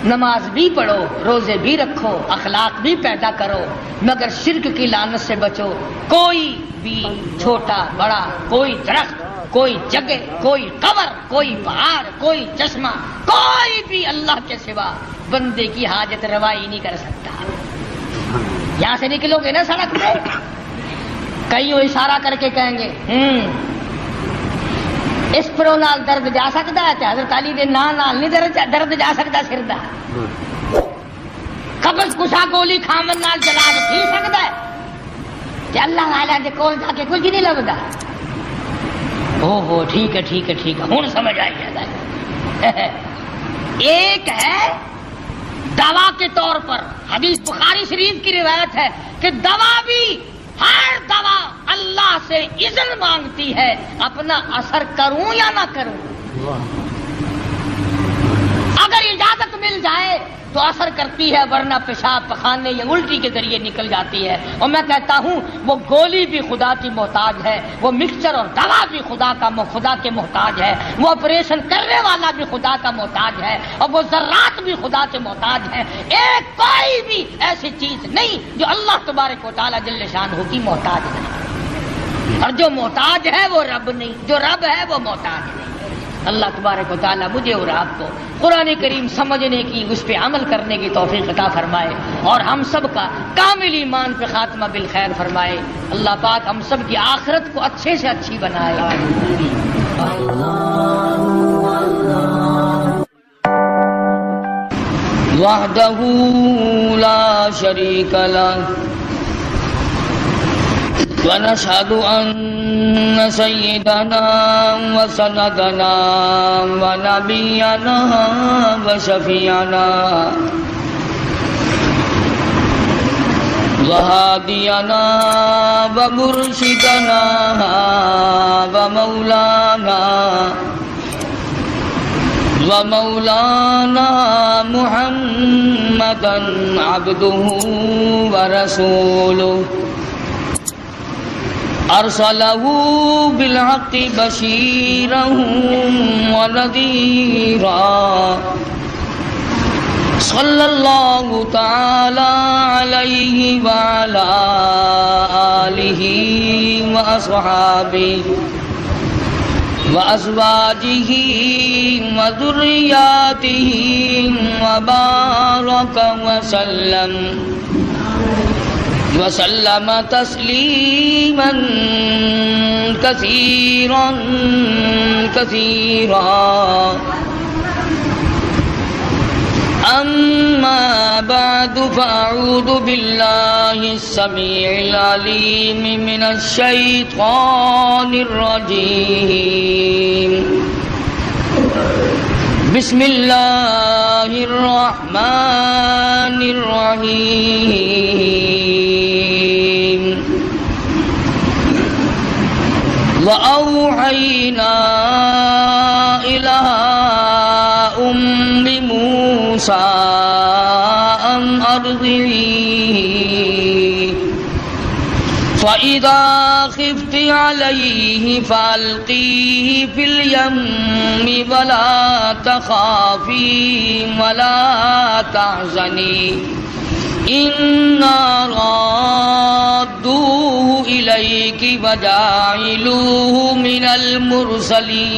نماز بھی پڑھو, روزے بھی رکھو, اخلاق بھی پیدا کرو, مگر شرک کی لعنت سے بچو. کوئی بھی چھوٹا بڑا, کوئی درخت, کوئی جگہ, کوئی قبر, کوئی پہاڑ, کوئی چشمہ, کوئی بھی اللہ کے سوا بندے کی حاجت روائی نہیں کر سکتا. یہاں سے نکلو گے نا سڑک پہ, کئی اشارہ کر کے کہیں گے اس پرو نال درد جا سکتا ہے, حضرت علی دے نال نہیں درد جا سکتا سر دا. قبض کشا گولی کھامن نال جلال پی سکتا ہے, کہ اللہ والا دے کول جا کے کچھ نہیں لبدا. ہو ٹھیک ہے ٹھیک ہے ٹھیک ہے, ہوں سمجھ آئی ہے. ایک ہے دوا کے طور پر, حدیث بخاری شریف کی روایت ہے کہ دوا بھی, ہر دوا اللہ سے اذن مانگتی ہے, اپنا اثر کروں یا نہ کروں. اگر اجازت مل جائے تو اثر کرتی ہے, ورنہ پیشاب پخانے یا الٹی کے ذریعے نکل جاتی ہے. اور میں کہتا ہوں وہ گولی بھی خدا کی محتاج ہے, وہ مکسچر اور دوا بھی خدا کے محتاج ہے, وہ آپریشن کرنے والا بھی خدا کا محتاج ہے, اور وہ ذرات بھی خدا کے محتاج ہیں. ایک کوئی بھی ایسی چیز نہیں جو اللہ تبارک و تعالی جل شانہ کی محتاج نہیں, اور جو محتاج ہے وہ رب نہیں, جو رب ہے وہ محتاج نہیں. اللہ تبارک و تعالی مجھے اور آپ کو قرآن کریم سمجھنے کی, اس پہ عمل کرنے کی توفیق عطا فرمائے, اور ہم سب کا کامل ایمان پہ خاتمہ بالخیر فرمائے. اللہ پاک ہم سب کی آخرت کو اچھے سے اچھی بنائے. وحدہ لا شریک لہ ونشهد أن سيدنا وسندنا ونبينا وشفيعنا وهادينا ومرشدنا ومولانا محمدا عبده ورسوله أرسله بالحق بشيرا ونذيرا صلى الله تعالى عليه وعلى آله وأصحابه وأزواجه وذرياته وبارك وسلم تسليما كثيرا كثيرا. أما بعد فأعوذ بالله السميع العليم من الشيطان الرجيم. بسم الله الرحمن الرحيم. وأوحينا إلى أم موسى أن أرضعيه فإذا خفت عليه فألقيه في اليم ولا تخافي ولا تحزني إنا رادوه إليك وجاعلوه من المرسلين.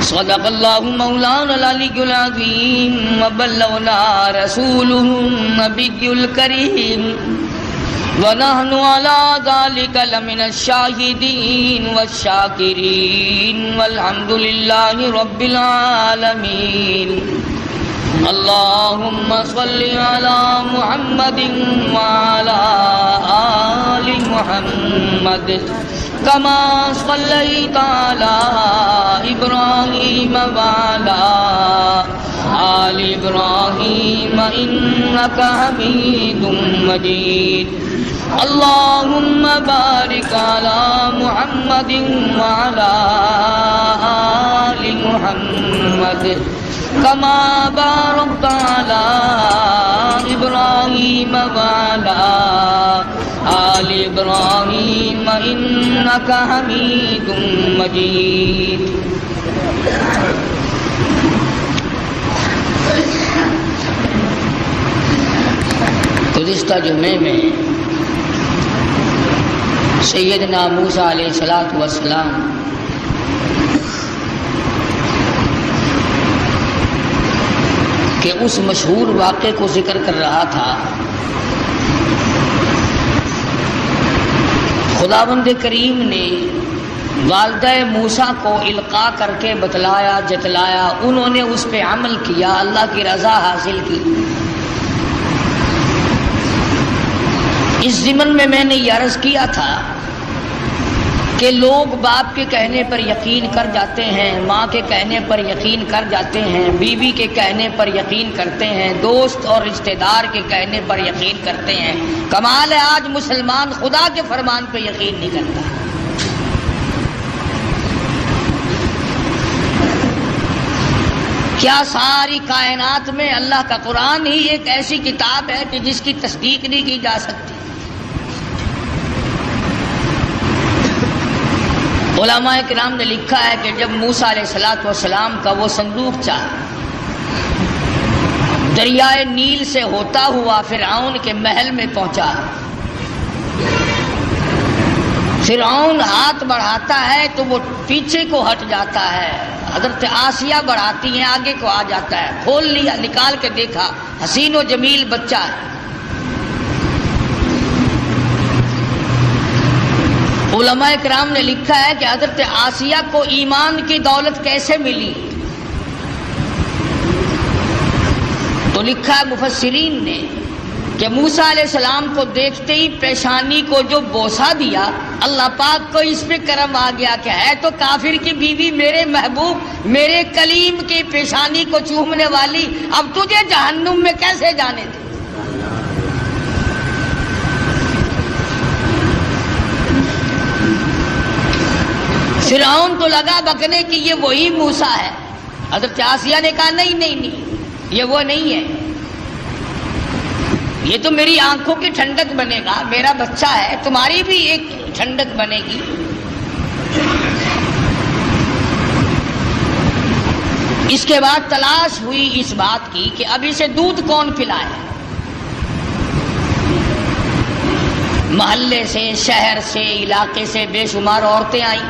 صدق الله مولانا العلي العظيم وبلغنا رسوله النبي الكريم ونحن على ذلك لمن الشاهدين والشاكرين والحمد لله رب العالمين. اللهم صل على محمد وعلى آل محمد كما صليت على إبراهيم وعلى آل إبراهيم إنك حميد مجيد. اللهم بارك على محمد وعلى آل محمد كما باركت على إبراهيم وعلى آل إبراهيم إنك حميد مجيد. گزشتہ جمعے میں سیدنا موسیٰ علیہ السلام کہ اس مشہور واقعے کو ذکر کر رہا تھا. خداوند کریم نے والدہ موسیٰ کو القاء کر کے بتلایا جتلایا، انہوں نے اس پہ عمل کیا، اللہ کی رضا حاصل کی. اس ضمن میں نے یہ عرض کیا تھا کہ لوگ باپ کے کہنے پر یقین کر جاتے ہیں، ماں کے کہنے پر یقین کر جاتے ہیں، بیوی کے کہنے پر یقین کرتے ہیں، دوست اور رشتہ دار کے کہنے پر یقین کرتے ہیں. کمال ہے آج مسلمان خدا کے فرمان پہ یقین نہیں کرتا. کیا ساری کائنات میں اللہ کا قرآن ہی ایک ایسی کتاب ہے کہ جس کی تصدیق نہیں کی جا سکتی؟ علماء کرام نے لکھا ہے کہ جب موسیٰ علیہ السلام کا وہ صندوق چاہا، دریائے نیل سے ہوتا ہوا فرعون کے محل میں پہنچا. فرعون ہاتھ بڑھاتا ہے تو وہ پیچھے کو ہٹ جاتا ہے، حضرت آسیہ بڑھاتی ہیں آگے کو آ جاتا ہے. کھول لیا، نکال کے دیکھا، حسین و جمیل بچہ ہے. علماء کرام نے لکھا ہے کہ حضرت آسیہ کو ایمان کی دولت کیسے ملی، تو لکھا ہے مفسرین نے کہ موسیٰ علیہ السلام کو دیکھتے ہی پیشانی کو جو بوسہ دیا، اللہ پاک کو اس پہ کرم آ گیا کہ ہے تو کافر کی بیوی میرے محبوب میرے کلیم کی پیشانی کو چومنے والی، اب تجھے جہنم میں کیسے جانے دے. فرعون تو لگا بکنے کہ یہ وہی موسیٰ ہے. حضرت آسیہ نے کہا نہیں یہ وہ نہیں ہے، یہ تو میری آنکھوں کی ٹھنڈک بنے گا، میرا بچہ ہے، تمہاری بھی ایک ٹھنڈک بنے گی. اس کے بعد تلاش ہوئی اس بات کی کہ اب اسے دودھ کون پلائے. محلے سے، شہر سے، علاقے سے بے شمار عورتیں آئیں،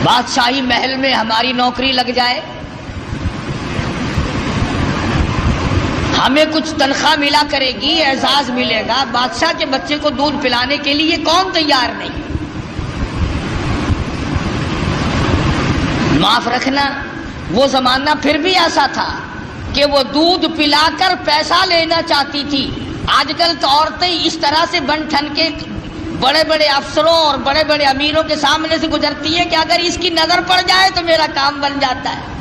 بادشاہی محل میں ہماری نوکری لگ جائے، ہمیں کچھ تنخواہ ملا کرے گی، اعزاز ملے گا، بادشاہ کے بچے کو دودھ پلانے کے لیے کون تیار نہیں؟ معاف رکھنا، وہ زمانہ پھر بھی ایسا تھا کہ وہ دودھ پلا کر پیسہ لینا چاہتی تھی۔ آج کل تو عورتیں اس طرح سے بن ٹھن کے بڑے بڑے افسروں اور بڑے بڑے امیروں کے سامنے سے گزرتی ہیں کہ اگر اس کی نظر پڑ جائے تو میرا کام بن جاتا ہے۔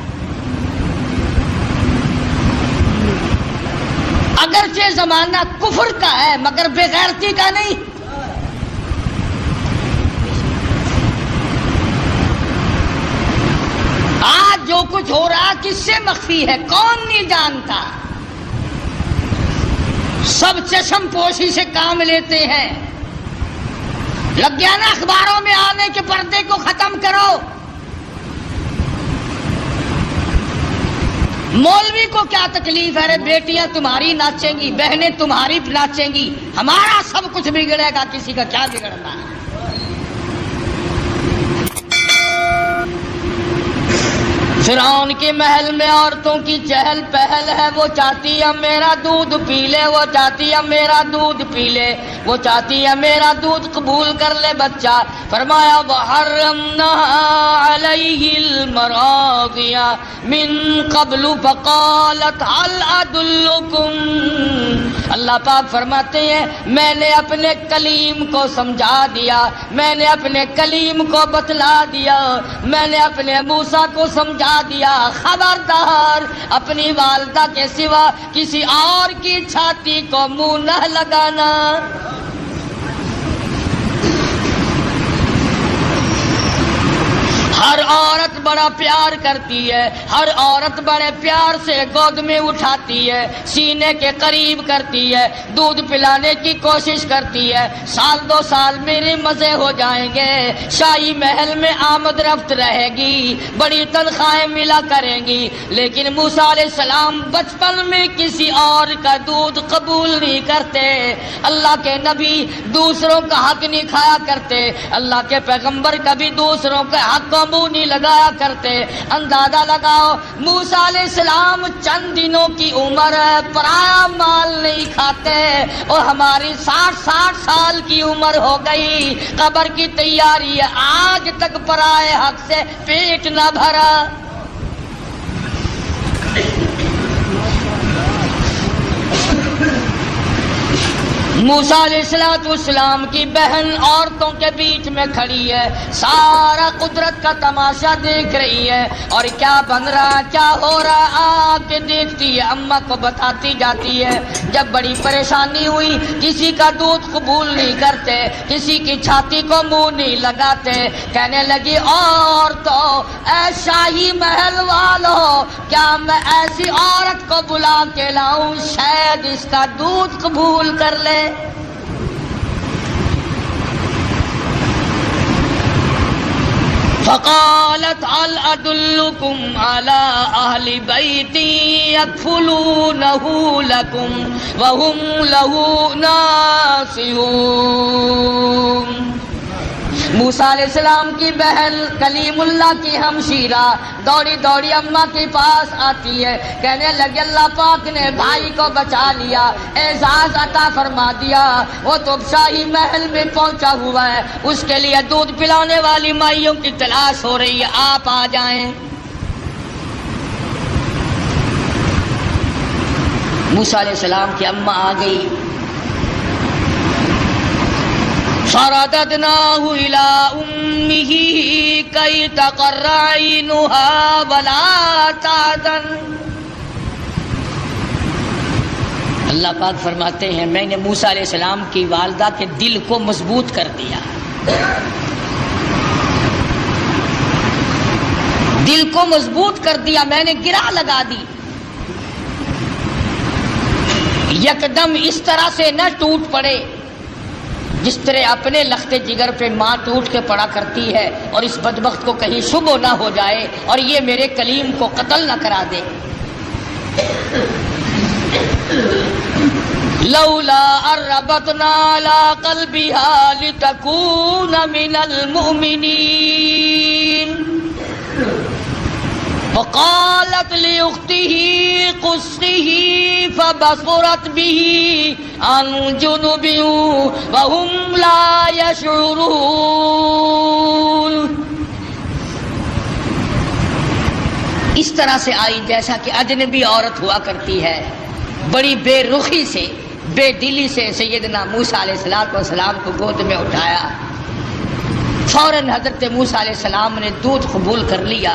اگرچہ زمانہ کفر کا ہے مگر بے غیرتی کا نہیں۔ آج جو کچھ ہو رہا کس سے مخفی ہے کون نہیں جانتا، سب چشم پوشی سے کام لیتے ہیں۔ لگ گیا نا اخباروں میں آنے کے پردے کو ختم کرو۔ مولوی کو کیا تکلیف ہے، رے بیٹیاں تمہاری ناچیں گی، بہنیں تمہاری ناچیں گی، ہمارا سب کچھ بگڑے گا، کسی کا کیا بگڑنا ہے۔ فرعون کے محل میں عورتوں کی چہل پہل ہے، وہ چاہتی ہے میرا دودھ پی لے، وہ چاہتی ہے میرا دودھ پی لے، وہ چاہتی ہے میرا دودھ قبول کر لے بچہ۔ فرمایا وحرمنا علیہ المراضع من قبل فقالت هل ادلکم، اللہ پاک فرماتے ہیں میں نے اپنے کلیم کو سمجھا دیا، میں نے اپنے کلیم کو بتلا دیا، میں نے اپنے موسیٰ کو سمجھا دیا، خبردار اپنی والدہ کے سوا کسی اور کی چھاتی کو منہ نہ لگانا۔ ہر عورت بڑا پیار کرتی ہے، ہر عورت بڑے پیار سے گود میں اٹھاتی ہے، سینے کے قریب کرتی ہے، دودھ پلانے کی کوشش کرتی ہے۔ سال دو سال میرے مزے ہو جائیں گے، شاہی محل میں آمد رفت رہے گی، بڑی تنخواہیں ملا کریں گی، لیکن موسیٰ علیہ السلام بچپن میں کسی اور کا دودھ قبول نہیں کرتے۔ اللہ کے نبی دوسروں کا حق نہیں کھایا کرتے، اللہ کے پیغمبر کبھی دوسروں کے حق کو منہ نہیں لگایا کرتے۔ اندازہ لگاؤ موسیٰ علیہ السلام چند دنوں کی عمر ہے، پرایا مال نہیں کھاتے، اور ہماری 60 سال کی عمر ہو گئی، قبر کی تیاری ہے، آج تک پرائے حق سے پیٹ نہ بھرا۔ موسیٰ علیہ السلام کی بہن عورتوں کے بیچ میں کھڑی ہے، سارا قدرت کا تماشا دیکھ رہی ہے، اور کیا بن رہا کیا ہو رہا آ کے دیکھتی ہے، اماں کو بتاتی جاتی ہے۔ جب بڑی پریشانی ہوئی، کسی کا دودھ قبول نہیں کرتے، کسی کی چھاتی کو منہ نہیں لگاتے، کہنے لگی عورتوں، اے شاہی محل والوں، کیا میں ایسی عورت کو بلا کے لاؤں شاید اس کا دودھ قبول کر لے۔ فقالت هل ادلکم علی اہل بیت یکفلونہ لکم وہم لہ ناصحون۔ موسیٰ علیہ السلام کی بہن کلیم اللہ کی ہمشیرہ دوڑی دوڑی اماں کے پاس آتی ہے، کہنے لگے اللہ پاک نے بھائی کو بچا لیا، اعزاز عطا فرما دیا، وہ تو شاہی محل میں پہنچا ہوا ہے، اس کے لیے دودھ پلانے والی مائیوں کی تلاش ہو رہی ہے، آپ آ جائیں۔ موسیٰ علیہ السلام کی اماں آ گئی۔ فرددناه إلى أمه كي تقر عينها ولا تحزن۔ اللہ پاک فرماتے ہیں میں نے موسیٰ علیہ السلام کی والدہ کے دل کو مضبوط کر دیا، دل کو مضبوط کر دیا، میں نے گرہ لگا دی، یکدم اس طرح سے نہ ٹوٹ پڑے جس طرح اپنے لخت جگر پہ ماں ٹوٹ کے پڑا کرتی ہے، اور اس بدبخت کو کہیں شبہ نہ ہو جائے اور یہ میرے کلیم کو قتل نہ کرا دے۔ لولا اربتنا على قلبها لتكون من المؤمنين وقالت لأخته قصه فبصرت به عن جنب وهم لا يشعرون. اس طرح سے آئی جیسا کہ اجنبی عورت ہوا کرتی ہے، بڑی بے رخی سے، بے دلی سے سیدنا موسیٰ علیہ السلام کو گود میں اٹھایا. فوراً حضرت موسیٰ علیہ السلام نے دودھ قبول کر لیا،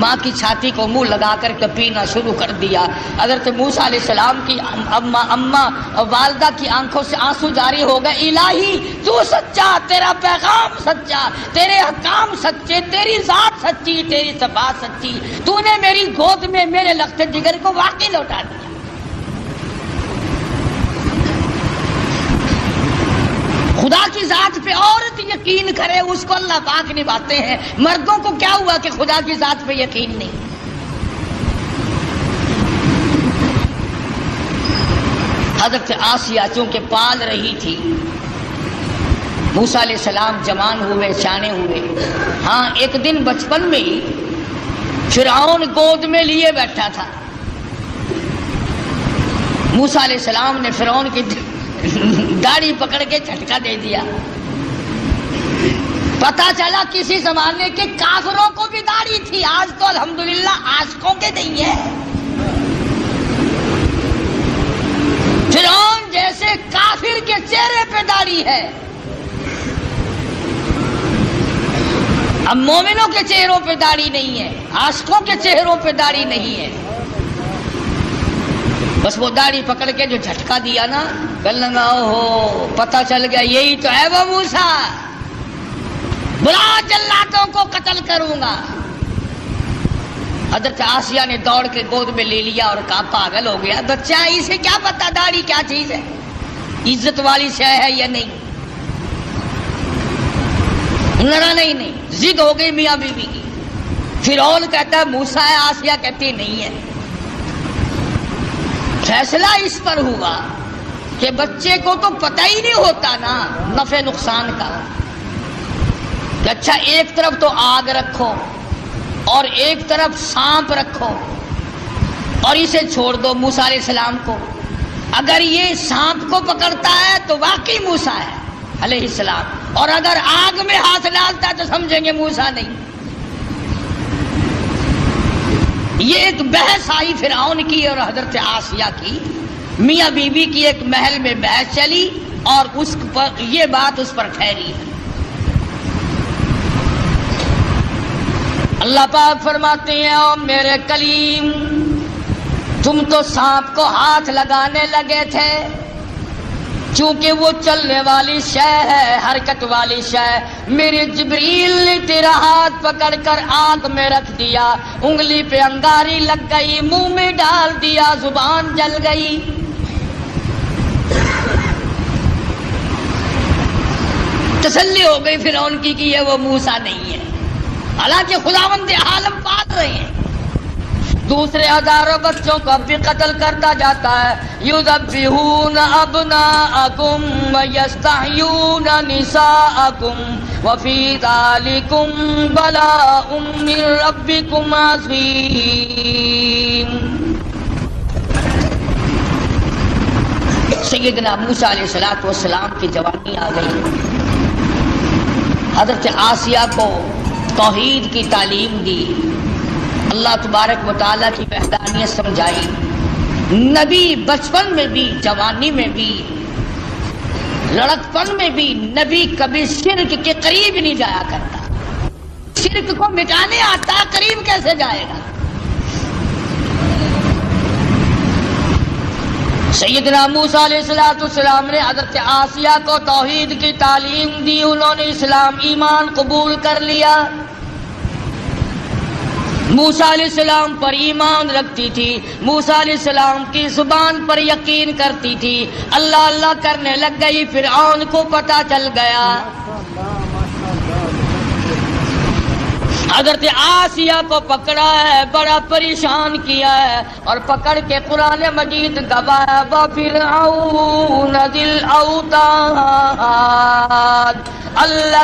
ماں کی چھاتی کو منہ لگا کر کے پینا شروع کر دیا. حضرت موسیٰ علیہ السلام کی اماں والدہ کی آنکھوں سے آنسو جاری ہو گئے. الہی تو سچا، تیرا پیغام سچا، تیرے حکام سچے، تیری ذات سچی، تیری صفات سچی، تو نے میری گود میں میرے لخت جگر کو واقعی لوٹا دیا. خدا کی ذات پہ عورت یقین کرے اس کو اللہ پاک نبھاتے ہیں. مردوں کو کیا ہوا کہ خدا کی ذات پہ یقین نہیں؟ حضرت آسیہ چونکہ پال رہی تھی، موسیٰ علیہ السلام جوان ہوئے، سیانے ہوئے. ہاں ایک دن بچپن میں ہی فرعون گود میں لیے بیٹھا تھا. موسیٰ علیہ السلام نے فرعون کی داڑھی پکڑ کے جھٹکا دے دیا. پتا چلا کسی زمانے کے کافروں کو بھی داڑھی تھی، آج تو الحمدللہ عاشقوں کے نہیں ہے. فرعون جیسے کافر کے چہرے پہ داڑھی ہے، اب مومنوں کے چہروں پہ داڑھی نہیں ہے، عاشقوں کے چہروں پہ داڑھی نہیں ہے. بس وہ داڑھی پکڑ کے جو جھٹکا دیا نا، کہنے لگا اوہو پتہ چل گیا یہی تو ہے وہ موسیٰ، بلا جلاتوں کو قتل کروں گا. حضرت آسیہ نے دوڑ کے گود میں لے لیا اور کہا پاگل ہو گیا بچہ، اسے کیا پتا داڑھی کیا چیز ہے، عزت والی شے ہے یا نہیں. لڑا نہیں، ضد ہو گئی میاں بیوی کی. فرعون کہتا ہے موسیٰ ہے، آسیہ کہتی نہیں ہے. فیصلہ اس پر ہوا کہ بچے کو تو پتہ ہی نہیں ہوتا نا نفع نقصان کا، کہ اچھا ایک طرف تو آگ رکھو اور ایک طرف سانپ رکھو اور اسے چھوڑ دو موسیٰ علیہ السلام کو. اگر یہ سانپ کو پکڑتا ہے تو واقعی موسیٰ ہے علیہ السلام، اور اگر آگ میں ہاتھ ڈالتا ہے تو سمجھیں گے موسیٰ نہیں. یہ ایک بحث آئی فرعون کی اور حضرت آسیہ کی، میاں بیوی کی ایک محل میں بحث چلی اور اس پر یہ بات اس پر ٹھہری. اللہ پاک فرماتے ہیں او میرے کلیم، تم تو سانپ کو ہاتھ لگانے لگے تھے، چونکہ وہ چلنے والی شے ہے، حرکت والی شے. میرے جبریل نے تیرا ہاتھ پکڑ کر آنکھ میں رکھ دیا، انگلی پہ انگاری لگ گئی، منہ میں ڈال دیا، زبان جل گئی. تسلی ہو گئی فرعون کی کہ یہ وہ موسیٰ نہیں ہے، حالانکہ خداوند عالم پال رہے ہیں. دوسرے ہزاروں بچوں کو اب بھی قتل کرتا جاتا ہے. یذبحون ابناءکم ویستحیون نساءکم وفی ذالکم بلاء من ربکم عظیم. سیدنا موسیٰ علیہ السلام کی جوانی آ گئی. حضرت آسیہ کو توحید کی تعلیم دی، اللہ تبارک و تعالیٰ کی وحدانیت سمجھائی. نبی بچپن میں بھی، جوانی میں بھی، لڑکپن میں بھی نبی کبھی شرک کے قریب نہیں جایا کرتا. شرک کو مٹانے آتا، قریب کیسے جائے گا؟ سیدنا موسیٰ علیہ السلام نے حضرت آسیہ کو توحید کی تعلیم دی، انہوں نے اسلام ایمان قبول کر لیا. موسیٰ علیہ السلام پر ایمان رکھتی تھی، موسیٰ علیہ السلام کی زبان پر یقین کرتی تھی. اللہ اللہ کرنے لگ گئی، فرعون کو پتہ چل گیا. حضرت آسیہ کو پکڑا ہے، بڑا پریشان کیا ہے، اور پکڑ کے قرآن مجید گوایا وَفِرْعَوْنَ ذِي الْأَوْتَادِ اللہ